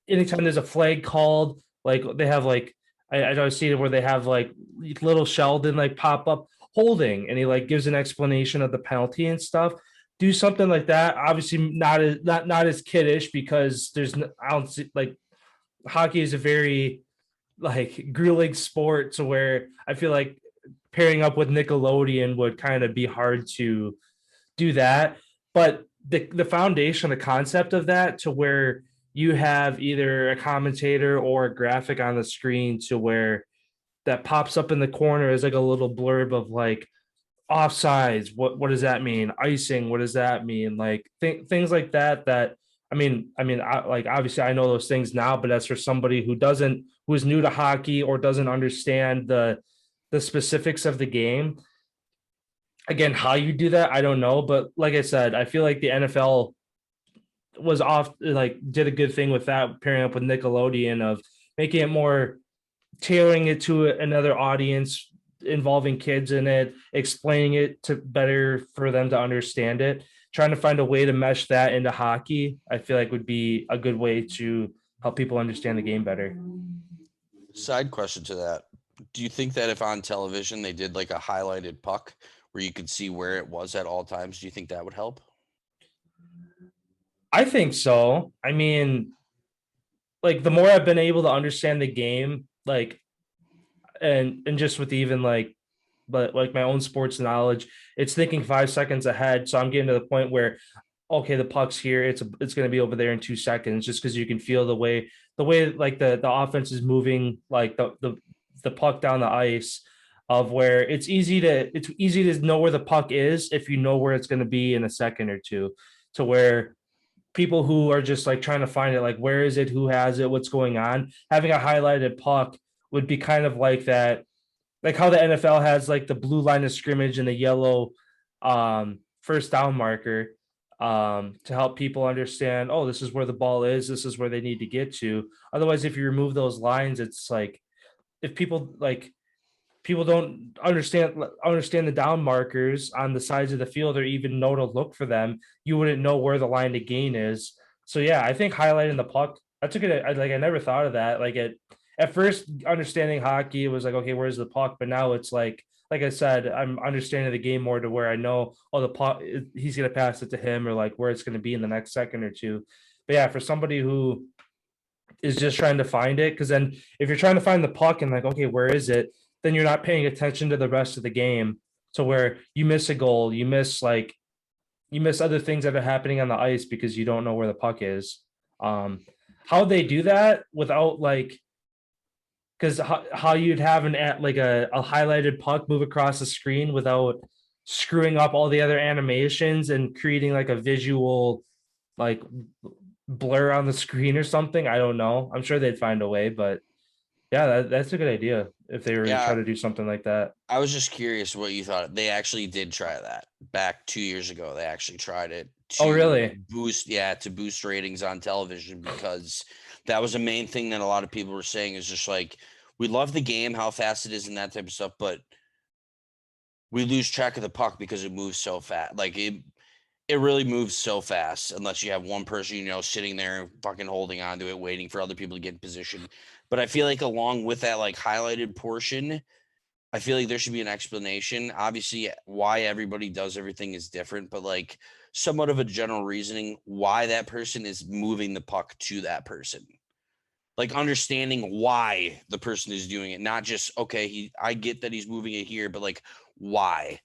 anytime there's a flag called, they have I don't see it where they have little Sheldon pop up holding, and he gives an explanation of the penalty and stuff. Do something like that. Obviously not as kiddish, because I don't see hockey is a very grueling sport, to where I feel like pairing up with Nickelodeon would kind of be hard to do that. But the foundation, the concept of that, to where you have either a commentator or a graphic on the screen to where that pops up in the corner is like a little blurb of like offsides. What does that mean? Icing. What does that mean? Like things like that. Like obviously I know those things now, but that's for somebody who is new to hockey or doesn't understand the specifics of the game. Again, how you do that, I don't know. But like I said, I feel like the NFL was off, like did a good thing with that, pairing up with Nickelodeon of making it more, tailoring it to another audience, involving kids in it, explaining it to better for them to understand it, trying to find a way to mesh that into hockey. I feel like would be a good way to help people understand the game better. Side question to that. Do you think that if on television they did like a highlighted puck where you could see where it was at all times, do you think that would help? I think so. I mean, like the more I've been able to understand the game, like and just with even like but like my own sports knowledge, it's thinking 5 seconds ahead. So I'm getting to the point where okay, the puck's here, it's going to be over there in 2 seconds, just because you can feel the way like the offense is moving, like the puck down the ice, of where it's easy to know where the puck is if you know where it's going to be in a second or two, to where people who are just like trying to find it, like where is it, who has it, what's going on, having a highlighted puck would be kind of like that, like how the NFL has like the blue line of scrimmage and the yellow first down marker, to help people understand, oh, this is where the ball is, this is where they need to get to. Otherwise, if you remove those lines, it's like if people don't understand the down markers on the sides of the field or even know to look for them, you wouldn't know where the line to gain is. So yeah, I think highlighting the puck, that's a good, I never thought of that. Like at first understanding hockey, it was like, okay, where's the puck? But now it's like I said, I'm understanding the game more to where I know, oh, the puck, he's going to pass it to him, or like where it's going to be in the next second or two. But yeah, for somebody who is just trying to find it, because then if you're trying to find the puck and like, okay, where is it? Then you're not paying attention to the rest of the game. So where you miss a goal, you miss other things that are happening on the ice because you don't know where the puck is. How they do that without like, because how you'd have a highlighted puck move across the screen without screwing up all the other animations and creating like a visual like blur on the screen or something. I don't know. I'm sure they'd find a way, but yeah, that's a good idea if they were to try to do something like that. I was just curious what you thought. They actually did try that back 2 years ago. They actually tried it Oh, really? to boost ratings on television, because that was the main thing that a lot of people were saying is just like, we love the game, how fast it is and that type of stuff, but we lose track of the puck because it moves so fast. Like it really moves so fast unless you have one person, sitting there fucking holding on to it, waiting for other people to get in position. But I feel like along with that, like highlighted portion, I feel like there should be an explanation. Obviously, why everybody does everything is different, but like somewhat of a general reasoning why that person is moving the puck to that person. Like understanding why the person is doing it, not just, okay, I get that he's moving it here, but like why?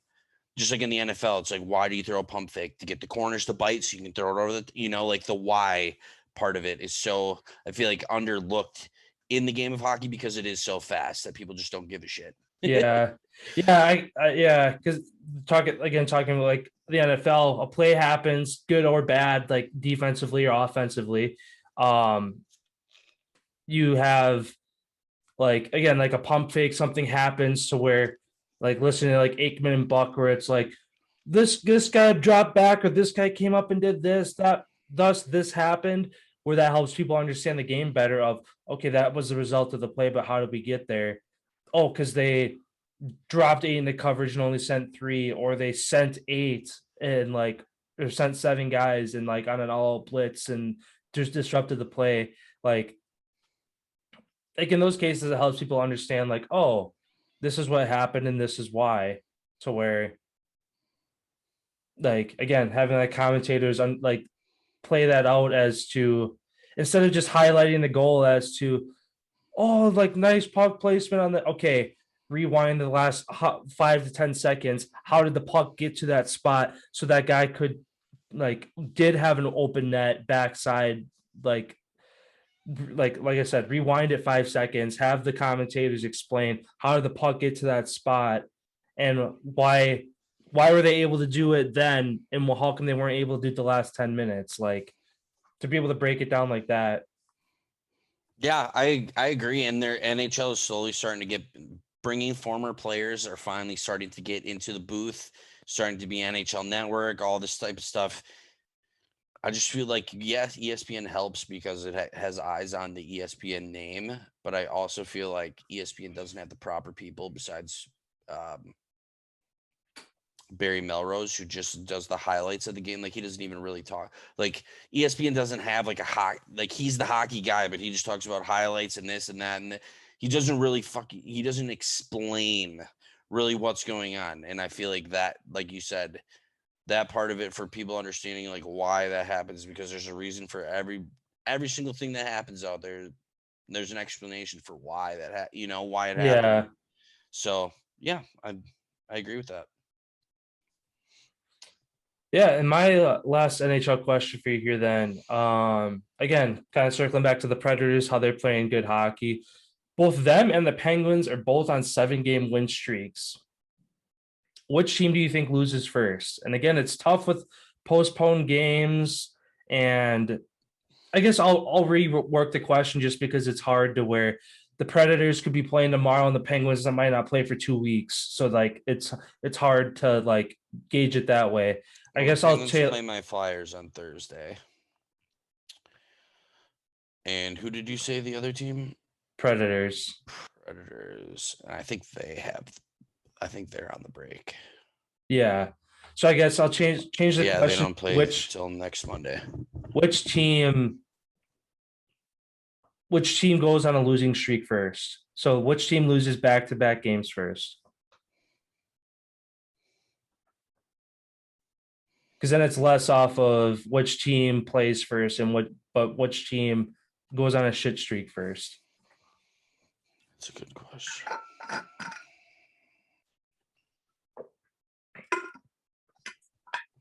Just like in the NFL, it's like, why do you throw a pump fake? To get the corners to bite so you can throw it over like the why part of it is so, I feel like, underlooked in the game of hockey because it is so fast that people just don't give a shit. Yeah. Yeah, because talking about like the NFL, a play happens, good or bad, like defensively or offensively. You have like, again, like a pump fake, something happens to where, like listening to like Aikman and Buck, where it's like this guy dropped back, or this guy came up and did this, that, thus this happened, where that helps people understand the game better of, okay, that was the result of the play, but how did we get there? Oh, because they dropped 8 in the coverage and only sent 3, or they sent 8 and like, or sent 7 guys and like on an all blitz and just disrupted the play. Like in those cases, it helps people understand, like, oh, this is what happened and this is why. To where, like, again, having like commentators on like play that out as to, instead of just highlighting the goal as to, oh, like nice puck placement on the, okay, rewind the last 5 to 10 seconds. How did the puck get to that spot so that guy could did have an open net backside, like I said, rewind it 5 seconds, have the commentators explain how did the puck get to that spot and why were they able to do it then, and how come they weren't able to do it the last 10 minutes, like to be able to break it down like that. Yeah, I agree. And their NHL is slowly starting to bringing former players are finally starting to get into the booth, starting to be NHL Network, all this type of stuff. I just feel like, yes, ESPN helps because it has eyes on the ESPN name, but I also feel like ESPN doesn't have the proper people besides Barry Melrose, who just does the highlights of the game. Like, he doesn't even really talk. Like, ESPN doesn't have like he's the hockey guy, but he just talks about highlights and this and that, and he doesn't really he doesn't explain really what's going on. And I feel like that, like you said, that part of it for people understanding like why that happens, because there's a reason for every single thing that happens out there. There's an explanation for why why it happened. Yeah. So yeah, I agree with that. Yeah, and my last NHL question for you here then, again, kind of circling back to the Predators, how they're playing good hockey. Both them and the Penguins are both on 7-game win streaks. Which team do you think loses first? And again, it's tough with postponed games, and I guess I'll rework the question just because it's hard to where the Predators could be playing tomorrow and the Penguins that might not play for 2 weeks. So like it's hard to like gauge it that way. I guess I'll play my Flyers on Thursday. And who did you say the other team? Predators. I think they're on the break. Yeah. So I guess I'll change the question. Yeah, they don't play until next Monday. Which team goes on a losing streak first? So which team loses back-to-back games first? Because then it's less off of which team plays first and which team goes on a shit streak first. That's a good question.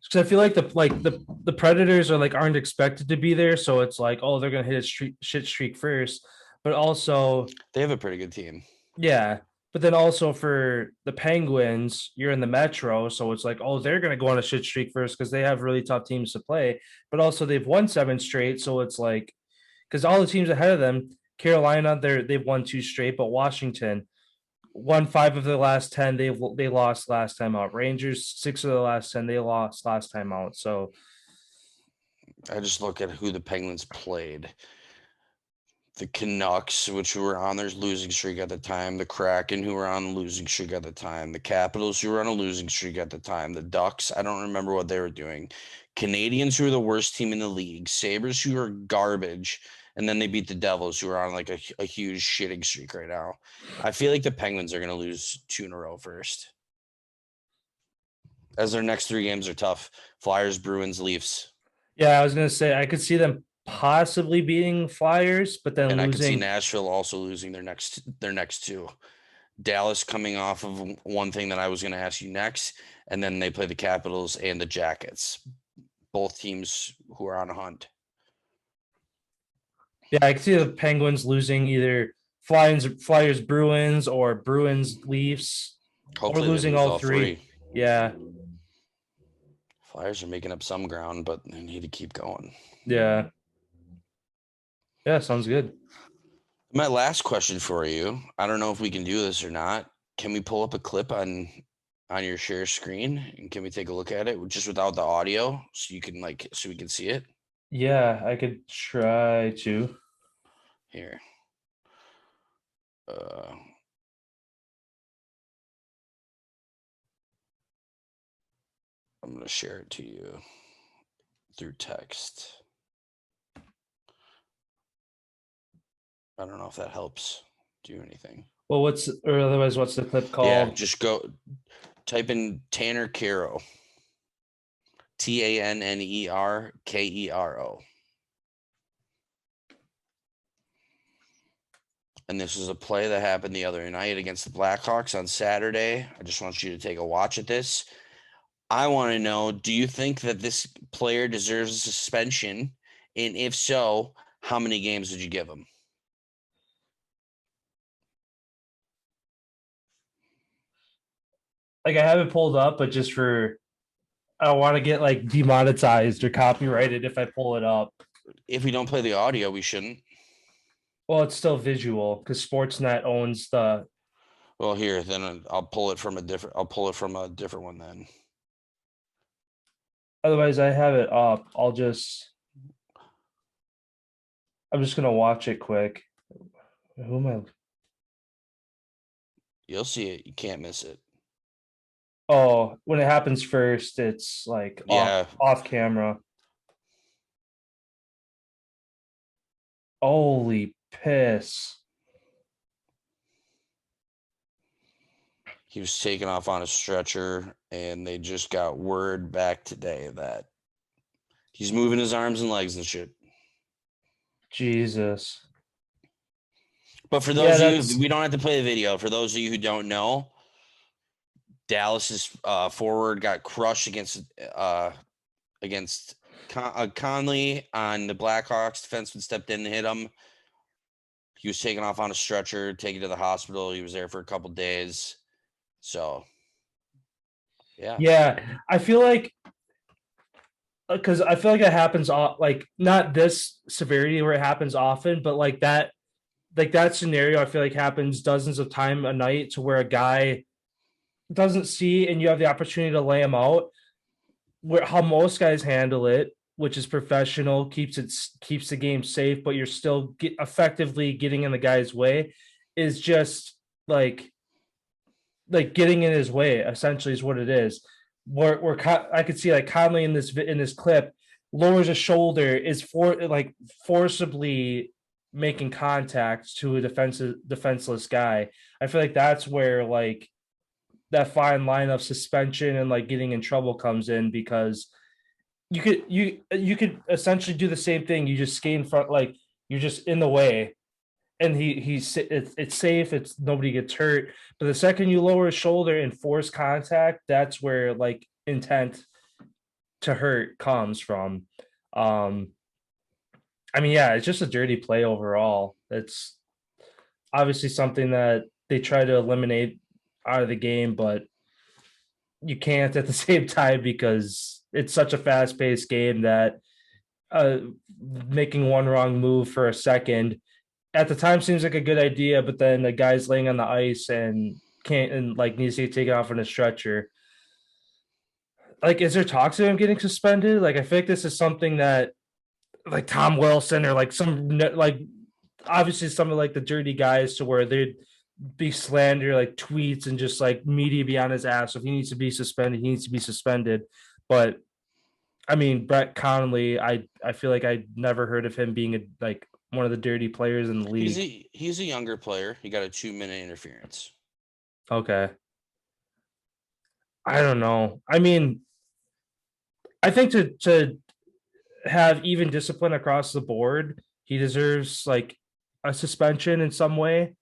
Because I feel like the Predators are aren't expected to be there, so it's like, oh, they're gonna hit a shit streak first, but also they have a pretty good team. Yeah, but then also for the Penguins, you're in the Metro, so it's like, oh, they're going to go on a shit streak first because they have really tough teams to play. But also they've won 7 straight, so it's like, because all the teams ahead of them, Carolina, they've won 2 straight, but Washington won 5 of the last 10. They lost last time out. Rangers 6 of the last 10. They lost last time out. So I just look at who the Penguins played. The Canucks, which were on their losing streak at the time, the Kraken, who were on a losing streak at the time, the Capitals, who were on a losing streak at the time, the Ducks, I don't remember what they were doing, Canadians, who are the worst team in the league, Sabres, who are garbage, and then they beat the Devils, who are on like a huge shitting streak right now. I feel like the Penguins are going to lose 2 in a row first, as their next 3 games are tough. Flyers, Bruins, Leafs. Yeah, I was going to say I could see them possibly beating Flyers, but then and losing. I could see Nashville also losing their next 2. Dallas coming off of one thing that I was going to ask you next, and then they play the Capitals and the Jackets, both teams who are on a hunt. Yeah, I could see the Penguins losing either Flyers, Bruins, or Bruins, Leafs. Hopefully or losing all 3. Yeah. Flyers are making up some ground, but they need to keep going. Yeah. Yeah, sounds good. My last question for you, I don't know if we can do this or not. Can we pull up a clip on your share screen, and can we take a look at it just without the audio so you can so we can see it? Yeah, I could try to. Here. I'm going to share it to you through text. I don't know if that helps do anything. Well, what's the clip called? Yeah, just go type in Tanner Kero. TANNERKERO. and this is a play that happened the other night against the Blackhawks on Saturday. I just want you to take a watch at this. I want to know, do you think that this player deserves a suspension? And if so, how many games would you give him? Like I have it pulled up, but just for I don't want to get like demonetized or copyrighted if I pull it up. If we don't play the audio, we shouldn't. Well, it's still visual because Sportsnet owns the. Well, here, then I'll pull it from a different one then. Otherwise, I have it up. I'm just gonna watch it quick. Who am I? You'll see it. You can't miss it. Oh, when it happens first, it's like off camera. Holy piss. He was taken off on a stretcher, and they just got word back today that he's moving his arms and legs and shit. Jesus. But for those of you, we don't have to play the video. For those of you who don't know, Dallas's forward got crushed against Conley on the Blackhawks. Defenseman stepped in and hit him. He was taken off on a stretcher, taken to the hospital. He was there for a couple days. So, yeah. Yeah, I feel like because I feel like it happens like not this severity where it happens often, but like that scenario I feel like happens dozens of times a night to where a guy doesn't see and you have the opportunity to lay him out. Where how most guys handle it, which is professional, keeps the game safe, but you're still effectively getting in the guy's way, is just like getting in his way. Essentially, is what it is. Where I could see like Conley in this clip lowers a shoulder, is forcibly making contact to a defenseless guy. I feel like that's where like that fine line of suspension and like getting in trouble comes in, because you could essentially do the same thing. You just skate in front, like you're just in the way, and it's safe. It's nobody gets hurt. But the second you lower his shoulder and force contact, that's where like intent to hurt comes from. I mean, yeah, it's just a dirty play overall. It's obviously something that they try to eliminate out of the game, but you can't at the same time because it's such a fast-paced game that making one wrong move for a second at the time seems like a good idea, but then the guy's laying on the ice and can't and like needs to get taken off on a stretcher. Like, is there talks of him getting suspended? Like, I feel like this is something that like Tom Wilson or like some like obviously some of like the dirty guys to where they'd be slander like tweets and just like media be on his ass. So if he needs to be suspended, he needs to be suspended. But I mean, Brett Connolly, I feel like I never heard of him being like one of the dirty players in the league. He's a younger player. He got a 2-minute interference. Okay. I don't know. I mean, I think to have even discipline across the board, he deserves like a suspension in some way.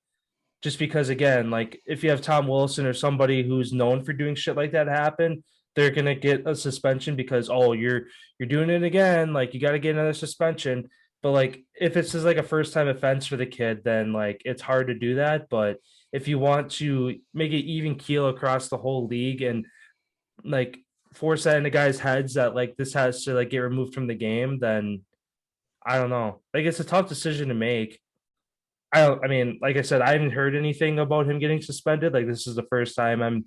Just because, again, like if you have Tom Wilson or somebody who's known for doing shit like that happen, they're gonna get a suspension because you're doing it again. Like you got to get another suspension. But like if it's just like a first time offense for the kid, then like it's hard to do that. But if you want to make it even keel across the whole league and like force that into guys' heads that like this has to like get removed from the game, then I don't know. Like it's a tough decision to make. I mean, like I said, I haven't heard anything about him getting suspended. Like this is the first time I'm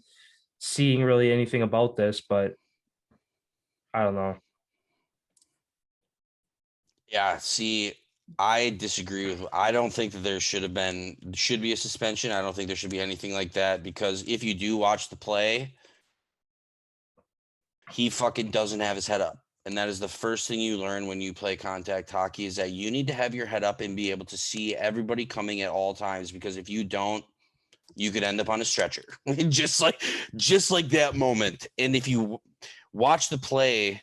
seeing really anything about this, but I don't know. Yeah, see, I disagree with. I don't think that there should be a suspension. I don't think there should be anything like that because if you do watch the play, he fucking doesn't have his head up. And that is the first thing you learn when you play contact hockey is that you need to have your head up and be able to see everybody coming at all times because if you don't, you could end up on a stretcher. just like that moment. And if you watch the play,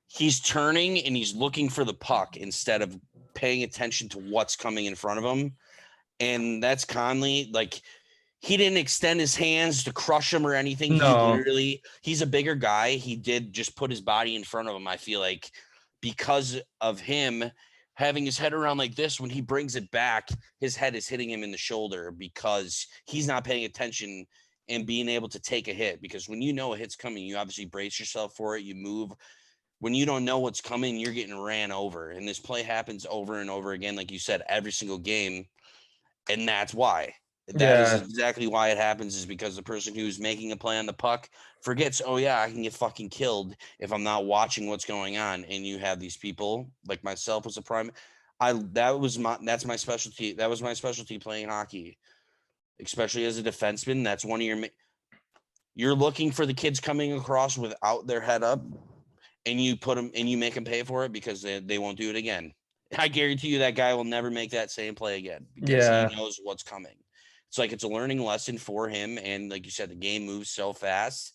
he's turning and he's looking for the puck instead of paying attention to what's coming in front of him. And that's Conley. Like, he didn't extend his hands to crush him or anything. No. He's a bigger guy. He did just put his body in front of him. I feel like because of him having his head around like this, when he brings it back, his head is hitting him in the shoulder because he's not paying attention and being able to take a hit. Because when you know a hit's coming, you obviously brace yourself for it. You move. When you don't know what's coming, you're getting ran over. And this play happens over and over again, like you said, every single game. And that's why. That is exactly why it happens, is because the person who's making a play on the puck forgets, oh, yeah, I can get fucking killed if I'm not watching what's going on. And you have these people, like myself was a prime. That's my specialty. That was my specialty playing hockey, especially as a defenseman. That's one of you're looking for the kids coming across without their head up, and you put them and you make them pay for it because they won't do it again. I guarantee you that guy will never make that same play again because he knows what's coming. It's like it's a learning lesson for him. And like you said, the game moves so fast.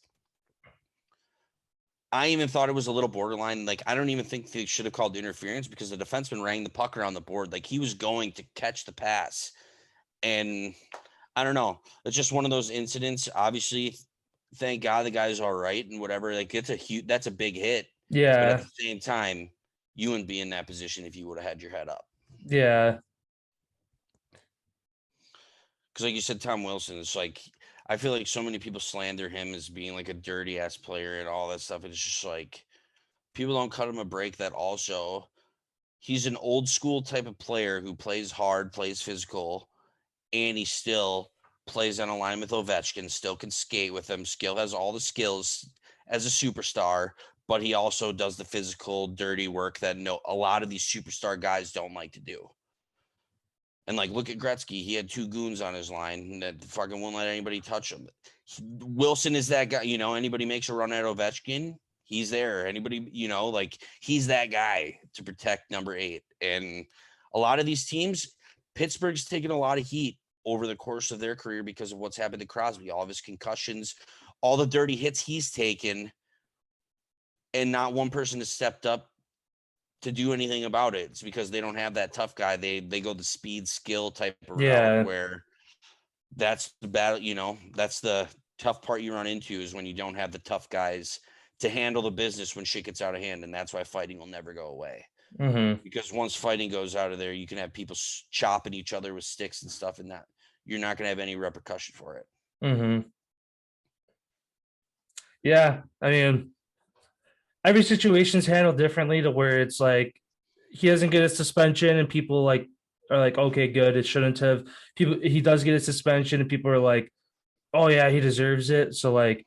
I even thought it was a little borderline. Like, I don't even think they should have called interference because the defenseman rang the puck around the board. Like, he was going to catch the pass. And I don't know. It's just one of those incidents. Obviously, thank God the guy's all right and whatever. Like, that's a big hit. Yeah. But at the same time, you wouldn't be in that position if you would have had your head up. Yeah. Because like you said, Tom Wilson, it's like, I feel like so many people slander him as being like a dirty ass player and all that stuff. It's just like, people don't cut him a break that also he's an old school type of player who plays hard, plays physical, and he still plays on a line with Ovechkin, still can skate with him, still has all the skills as a superstar, but he also does the physical, dirty work that a lot of these superstar guys don't like to do. And like, look at Gretzky. He had 2 goons on his line that fucking won't let anybody touch him. Wilson is that guy. You know, anybody makes a run at Ovechkin, he's there. Anybody, like, he's that guy to protect number 8. And a lot of these teams, Pittsburgh's taken a lot of heat over the course of their career because of what's happened to Crosby, all of his concussions, all the dirty hits he's taken, and not one person has stepped up to do anything about it. It's because they don't have that tough guy. They go the speed skill type of route where that's the battle. That's the tough part you run into, is when you don't have the tough guys to handle the business when shit gets out of hand. And that's why fighting will never go away. Mm-hmm. Because once fighting goes out of there, you can have people chopping each other with sticks and stuff, and that you're not going to have any repercussion for it. Mm-hmm. Yeah. I mean, every situation's handled differently to where it's like he doesn't get a suspension and people like are like, okay, good. It shouldn't have. He does get a suspension and people are like, oh yeah, he deserves it. So like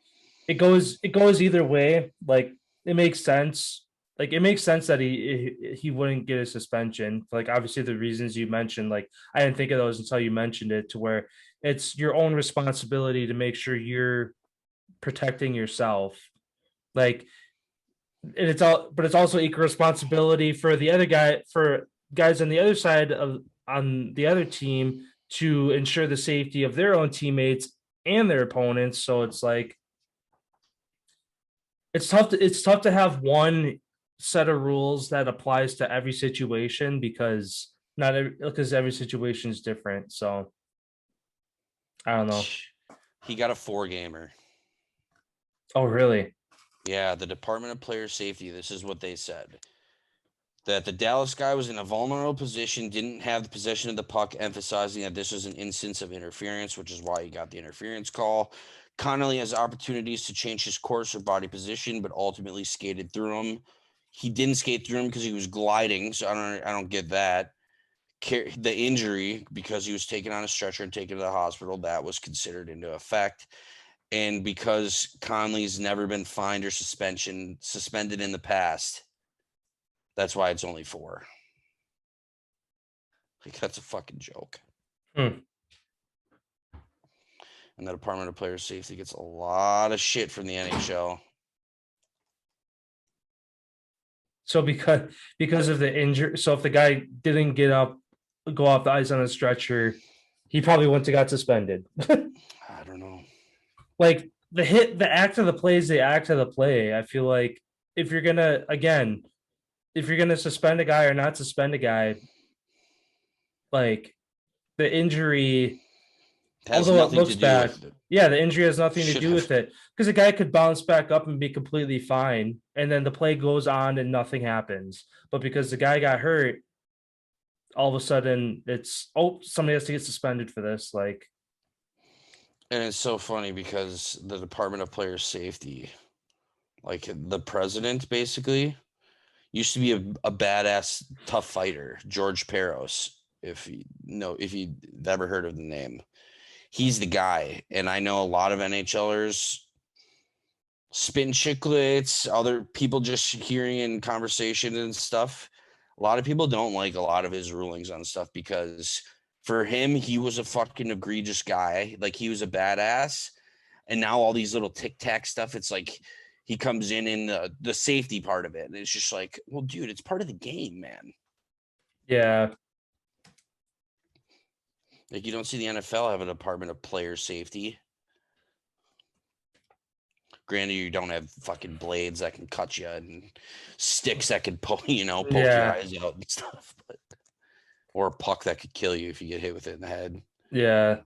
it goes either way. Like it makes sense. Like it makes sense that he wouldn't get a suspension. Like obviously the reasons you mentioned, like I didn't think of those until you mentioned it, to where it's your own responsibility to make sure you're protecting yourself. Like, and it's also equal responsibility for the other guy, for guys on the other side on the other team, to ensure the safety of their own teammates and their opponents. So it's like it's tough to have one set of rules that applies to every situation, because every situation is different. So I don't know. He got a 4-gamer. Oh, really? Yeah, the Department of Player Safety, this is what they said. That the Dallas guy was in a vulnerable position, didn't have the possession of the puck, emphasizing that this was an instance of interference, which is why he got the interference call. Connolly has opportunities to change his course or body position, but ultimately skated through him. He didn't skate through him because he was gliding, so I don't get that. The injury, because he was taken on a stretcher and taken to the hospital, that was considered into effect. And because Conley's never been fined or suspended in the past, that's why it's only 4. Like, that's a fucking joke. And the Department of Player Safety gets a lot of shit from the NHL. So because of the injury, so if the guy didn't go off the ice on a stretcher, he probably wouldn't have got suspended. I don't know. Like the act of the play is the act of the play. I feel like if you're gonna suspend a guy or not suspend a guy, like the injury, It has although it nothing looks to do bad, with it. yeah, the injury has nothing to Should do have. with it because the guy could bounce back up and be completely fine, and then the play goes on and nothing happens. But because the guy got hurt, all of a sudden it's somebody has to get suspended for this. Like, And it's so funny because the Department of Player Safety, like the president basically, used to be a badass tough fighter, George Peros. If you ever heard of the name, he's the guy. And I know a lot of NHLers spin chicklets, other people just hearing in conversation and stuff. A lot of people don't like a lot of his rulings on stuff because for him, he was a fucking egregious guy. Like he was a badass. And now all these little tic tac stuff, it's like he comes in the safety part of it. And it's just like, well, dude, it's part of the game, man. yeah, Like you don't see the NFL have a department of player safety. Granted, you don't have fucking blades that can cut you and sticks that can poke your yeah, eyes out and stuff, or a puck that could kill you if you get hit with it in the head. yeah,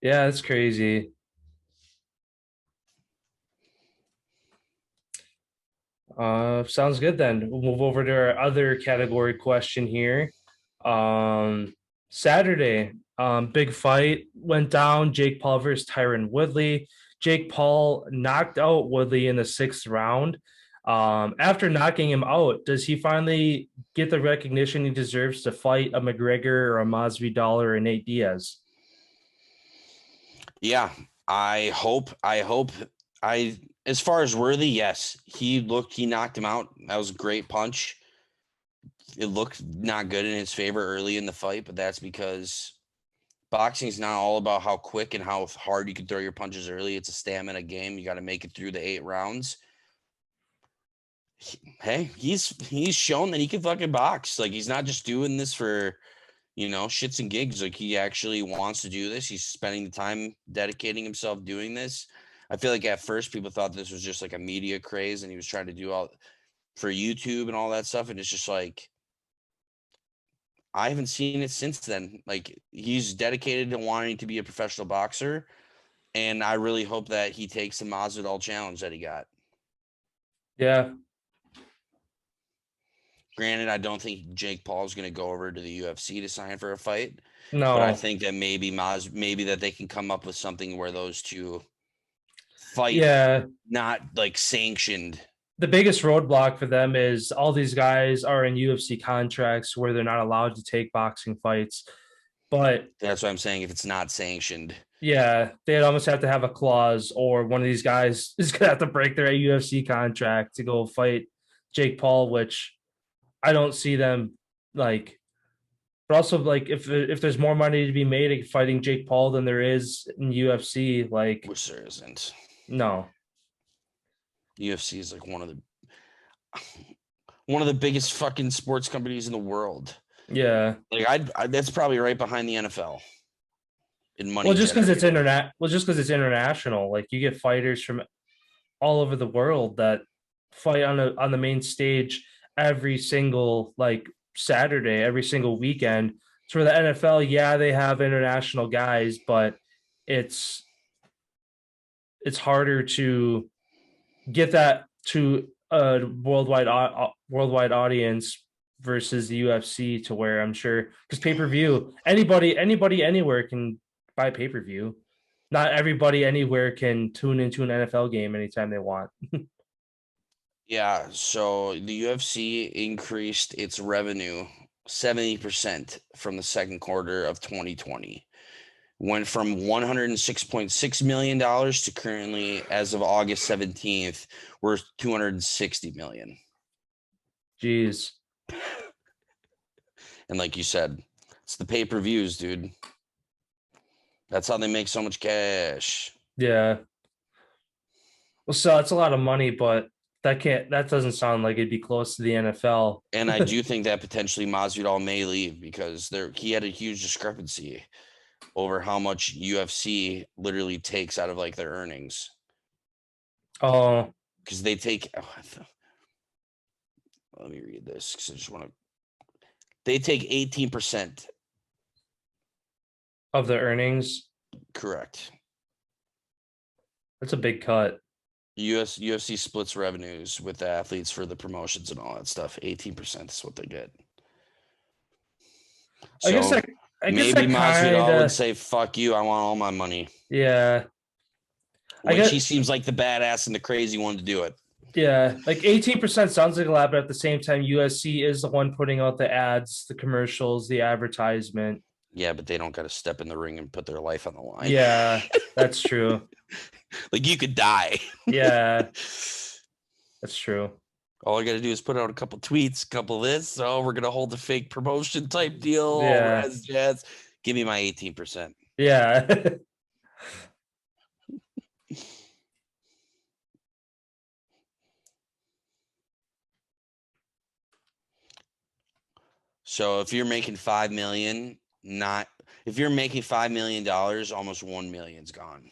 yeah. It's crazy. Sounds good then. We'll move over to our other category question here. Saturday, big fight went down. Jake Paul versus Tyron Woodley. Jake Paul knocked out Woodley in the 6th round. After knocking him out, does he finally get the recognition he deserves to fight a McGregor or a Masvidal or a Nate Diaz? Yeah, I hope. As far as Worthy, yes, he knocked him out. That was a great punch. It looked not good in his favor early in the fight, but that's because boxing is not all about how quick and how hard you can throw your punches early. It's a stamina game. You got to make it through the 8 rounds. Hey, he's shown that he can fucking box. Like he's not just doing this for shits and gigs. Like he actually wants to do this. He's spending the time dedicating himself doing this. I feel like at first people thought this was just like a media craze and he was trying to do all for YouTube and all that stuff. And it's just like, I haven't seen it since then. Like he's dedicated to wanting to be a professional boxer. And I really hope that he takes the Masvidal challenge that he got. Yeah, Granted, I don't think Jake Paul is going to go over to the UFC to sign for a fight. no, But I think that maybe that they can come up with something where those two fight, yeah. not like sanctioned. The biggest roadblock for them is all these guys are in UFC contracts where they're not allowed to take boxing fights. But That's what I'm saying. If it's not sanctioned, yeah, they'd almost have to have a clause, or one of these guys is gonna have to break their UFC contract to go fight Jake Paul, which I don't see them like. But also, like, if there's more money to be made fighting Jake Paul than there is in UFC, like, which there isn't. no, UFC is like one of the biggest fucking sports companies in the world. yeah. Like that's probably right behind the NFL in money. Well, just because it's international, like you get fighters from all over the world that fight on the main stage every single like Saturday, every single weekend. So for the NFL, yeah, they have international guys, but it's it's harder to get that to a worldwide audience versus the UFC, to where I'm sure because pay-per-view, anybody anywhere can buy pay-per-view. Not everybody anywhere can tune into an NFL game anytime they want. Yeah, so the UFC increased its revenue 70% from the second quarter of 2020. Went from $106.6 million to currently, as of August 17th, worth $260 million. Jeez. And like you said, it's the pay-per-views, dude. That's how they make so much cash. Yeah. Well, so it's a lot of money, but that doesn't sound like it'd be close to the NFL. And I do think that potentially Masvidal may leave because he had a huge discrepancy over how much UFC literally takes out of like their earnings. Oh, Because they take let me read this because I just want to They take 18%. Of the earnings. Correct. That's a big cut. UFC splits revenues with the athletes for the promotions and all that stuff. 18% is what they get. So I guess maybe that Masvidal would kinda, say, "Fuck you, I want all my money." yeah. Which he seems like the badass and the crazy one to do it. Yeah, like 18% sounds like a lot, but at the same time, USC is the one putting out the ads, the commercials, the advertisement. Yeah, but they don't got to step in the ring and put their life on the line. Yeah, that's true. Like you could die. Yeah, that's true. All I got to do is put out a couple tweets, a couple of this. So we're gonna hold a fake promotion type deal. All Yeah. jazz. Give me my 18%. Yeah. So if you're making $5 million, if you're making $5 million, almost 1 million's gone.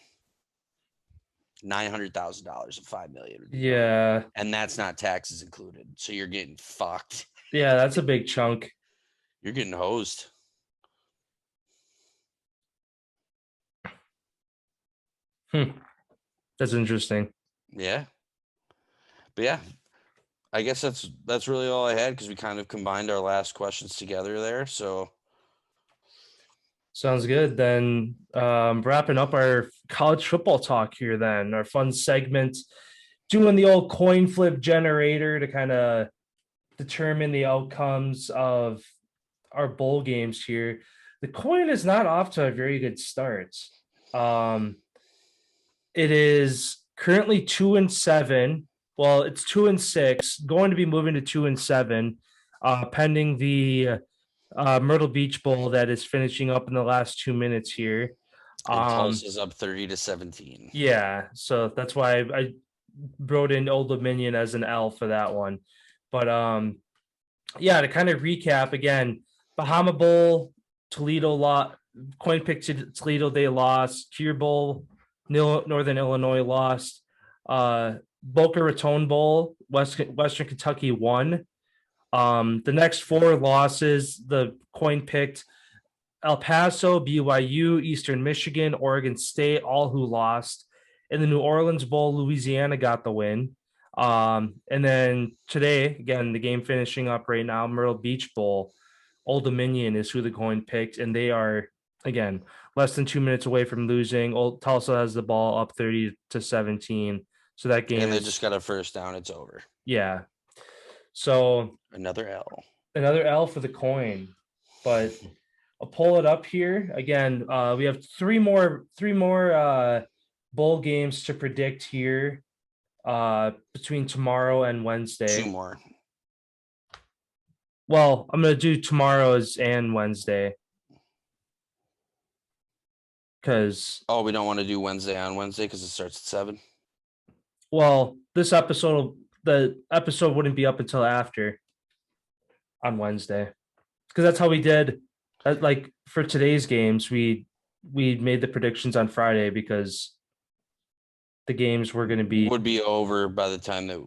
$900,000 of 5 million. Yeah. And that's not taxes included. So you're getting fucked. Yeah, that's a big chunk. You're getting hosed. That's interesting. Yeah. But yeah, I guess that's really all I had because we kind of combined our last questions together there. So sounds good. Then wrapping up our college football talk here, then our fun segment, doing the old coin flip generator to kind of determine the outcomes of our bowl games here. The coin is not off to a very good start. It is currently 2-7. Well, it's 2-6, going to be moving to 2-7, pending the Myrtle Beach Bowl that is finishing up in the last 2 minutes here. Tulsa's up 30-17. Yeah, so that's why I wrote in Old Dominion as an L for that one. But yeah, to kind of recap again, Bahama Bowl, Toledo lost, coin pick to Toledo, they lost. Cure Bowl, Northern Illinois lost. Boca Raton Bowl, Western Kentucky won. The next 4 losses, the coin picked El Paso, BYU, Eastern Michigan, Oregon State, all who lost. In the New Orleans Bowl, Louisiana got the win. And then today, again, the game finishing up right now, Myrtle Beach Bowl, Old Dominion is who the coin picked, and they are, again, less than 2 minutes away from losing. Old Tulsa has the ball up 30-17. So that game, and they just got a first down. It's over. Yeah. So another L for the coin, but I'll pull it up here again. We have three more bowl games to predict here between tomorrow and Wednesday. 2 more. Well, I'm gonna do tomorrow's and Wednesday because we don't want to do Wednesday on Wednesday because it starts at 7. Well, the episode wouldn't be up until after on Wednesday because that's how we did. Like for today's games, we made the predictions on Friday because the games were going to would be over by the time that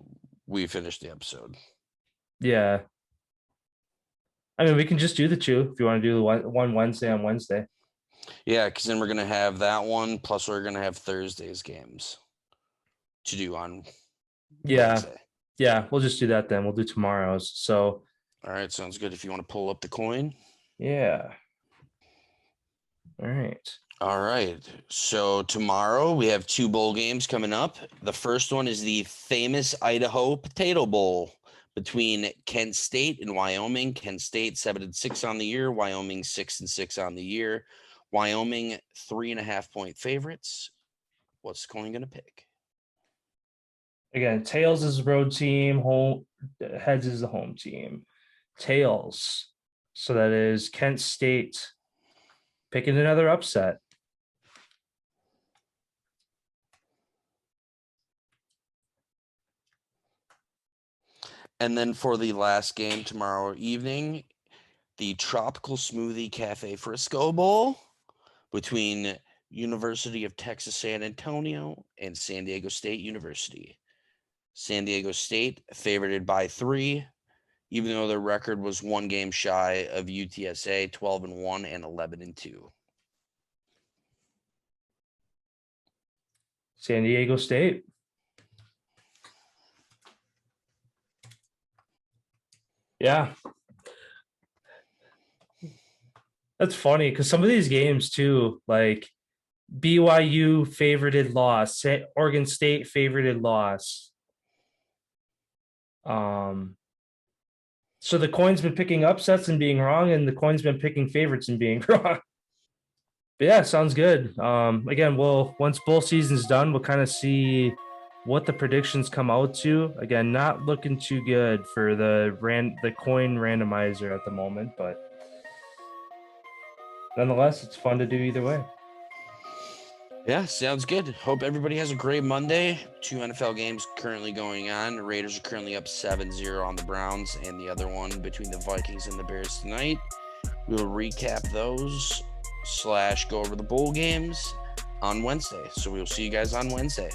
we finish the episode. Yeah. I mean, we can just do the 2 if you want to do the one Wednesday on Wednesday. Yeah, because then we're going to have that one, plus we're going to have Thursday's games to do on Wednesday. Yeah, we'll just do that then. We'll do tomorrow's. So all right, sounds good. If you want to pull up the coin. Yeah. All right. So tomorrow we have 2 bowl games coming up. The first one is the famous Idaho Potato Bowl between Kent State and Wyoming. Kent State 7-6 on the year. Wyoming 6-6 on the year. Wyoming 3.5-point favorites. What's the coin going to pick? Again, Tails is the road team. Heads is the home team. Tails. So that is Kent State picking another upset. And then for the last game tomorrow evening, the Tropical Smoothie Cafe Frisco Bowl between University of Texas San Antonio and San Diego State University. San Diego State favored by 3. even though their record was one game shy of UTSA, 12-1 and 11-2. San Diego State. Yeah. That's funny because some of these games too, like BYU favorited loss, Oregon State favorited loss. So the coin's been picking upsets and being wrong, and the coin's been picking favorites and being wrong. But yeah, sounds good. Again, once bowl season's done, we'll kind of see what the predictions come out to. Again, not looking too good for the coin randomizer at the moment, but nonetheless, it's fun to do either way. Yeah, sounds good. Hope everybody has a great Monday. 2 NFL games currently going on. The Raiders are currently up 7-0 on the Browns, and the other one between the Vikings and the Bears tonight. We will recap those / go over the bowl games on Wednesday. So we will see you guys on Wednesday.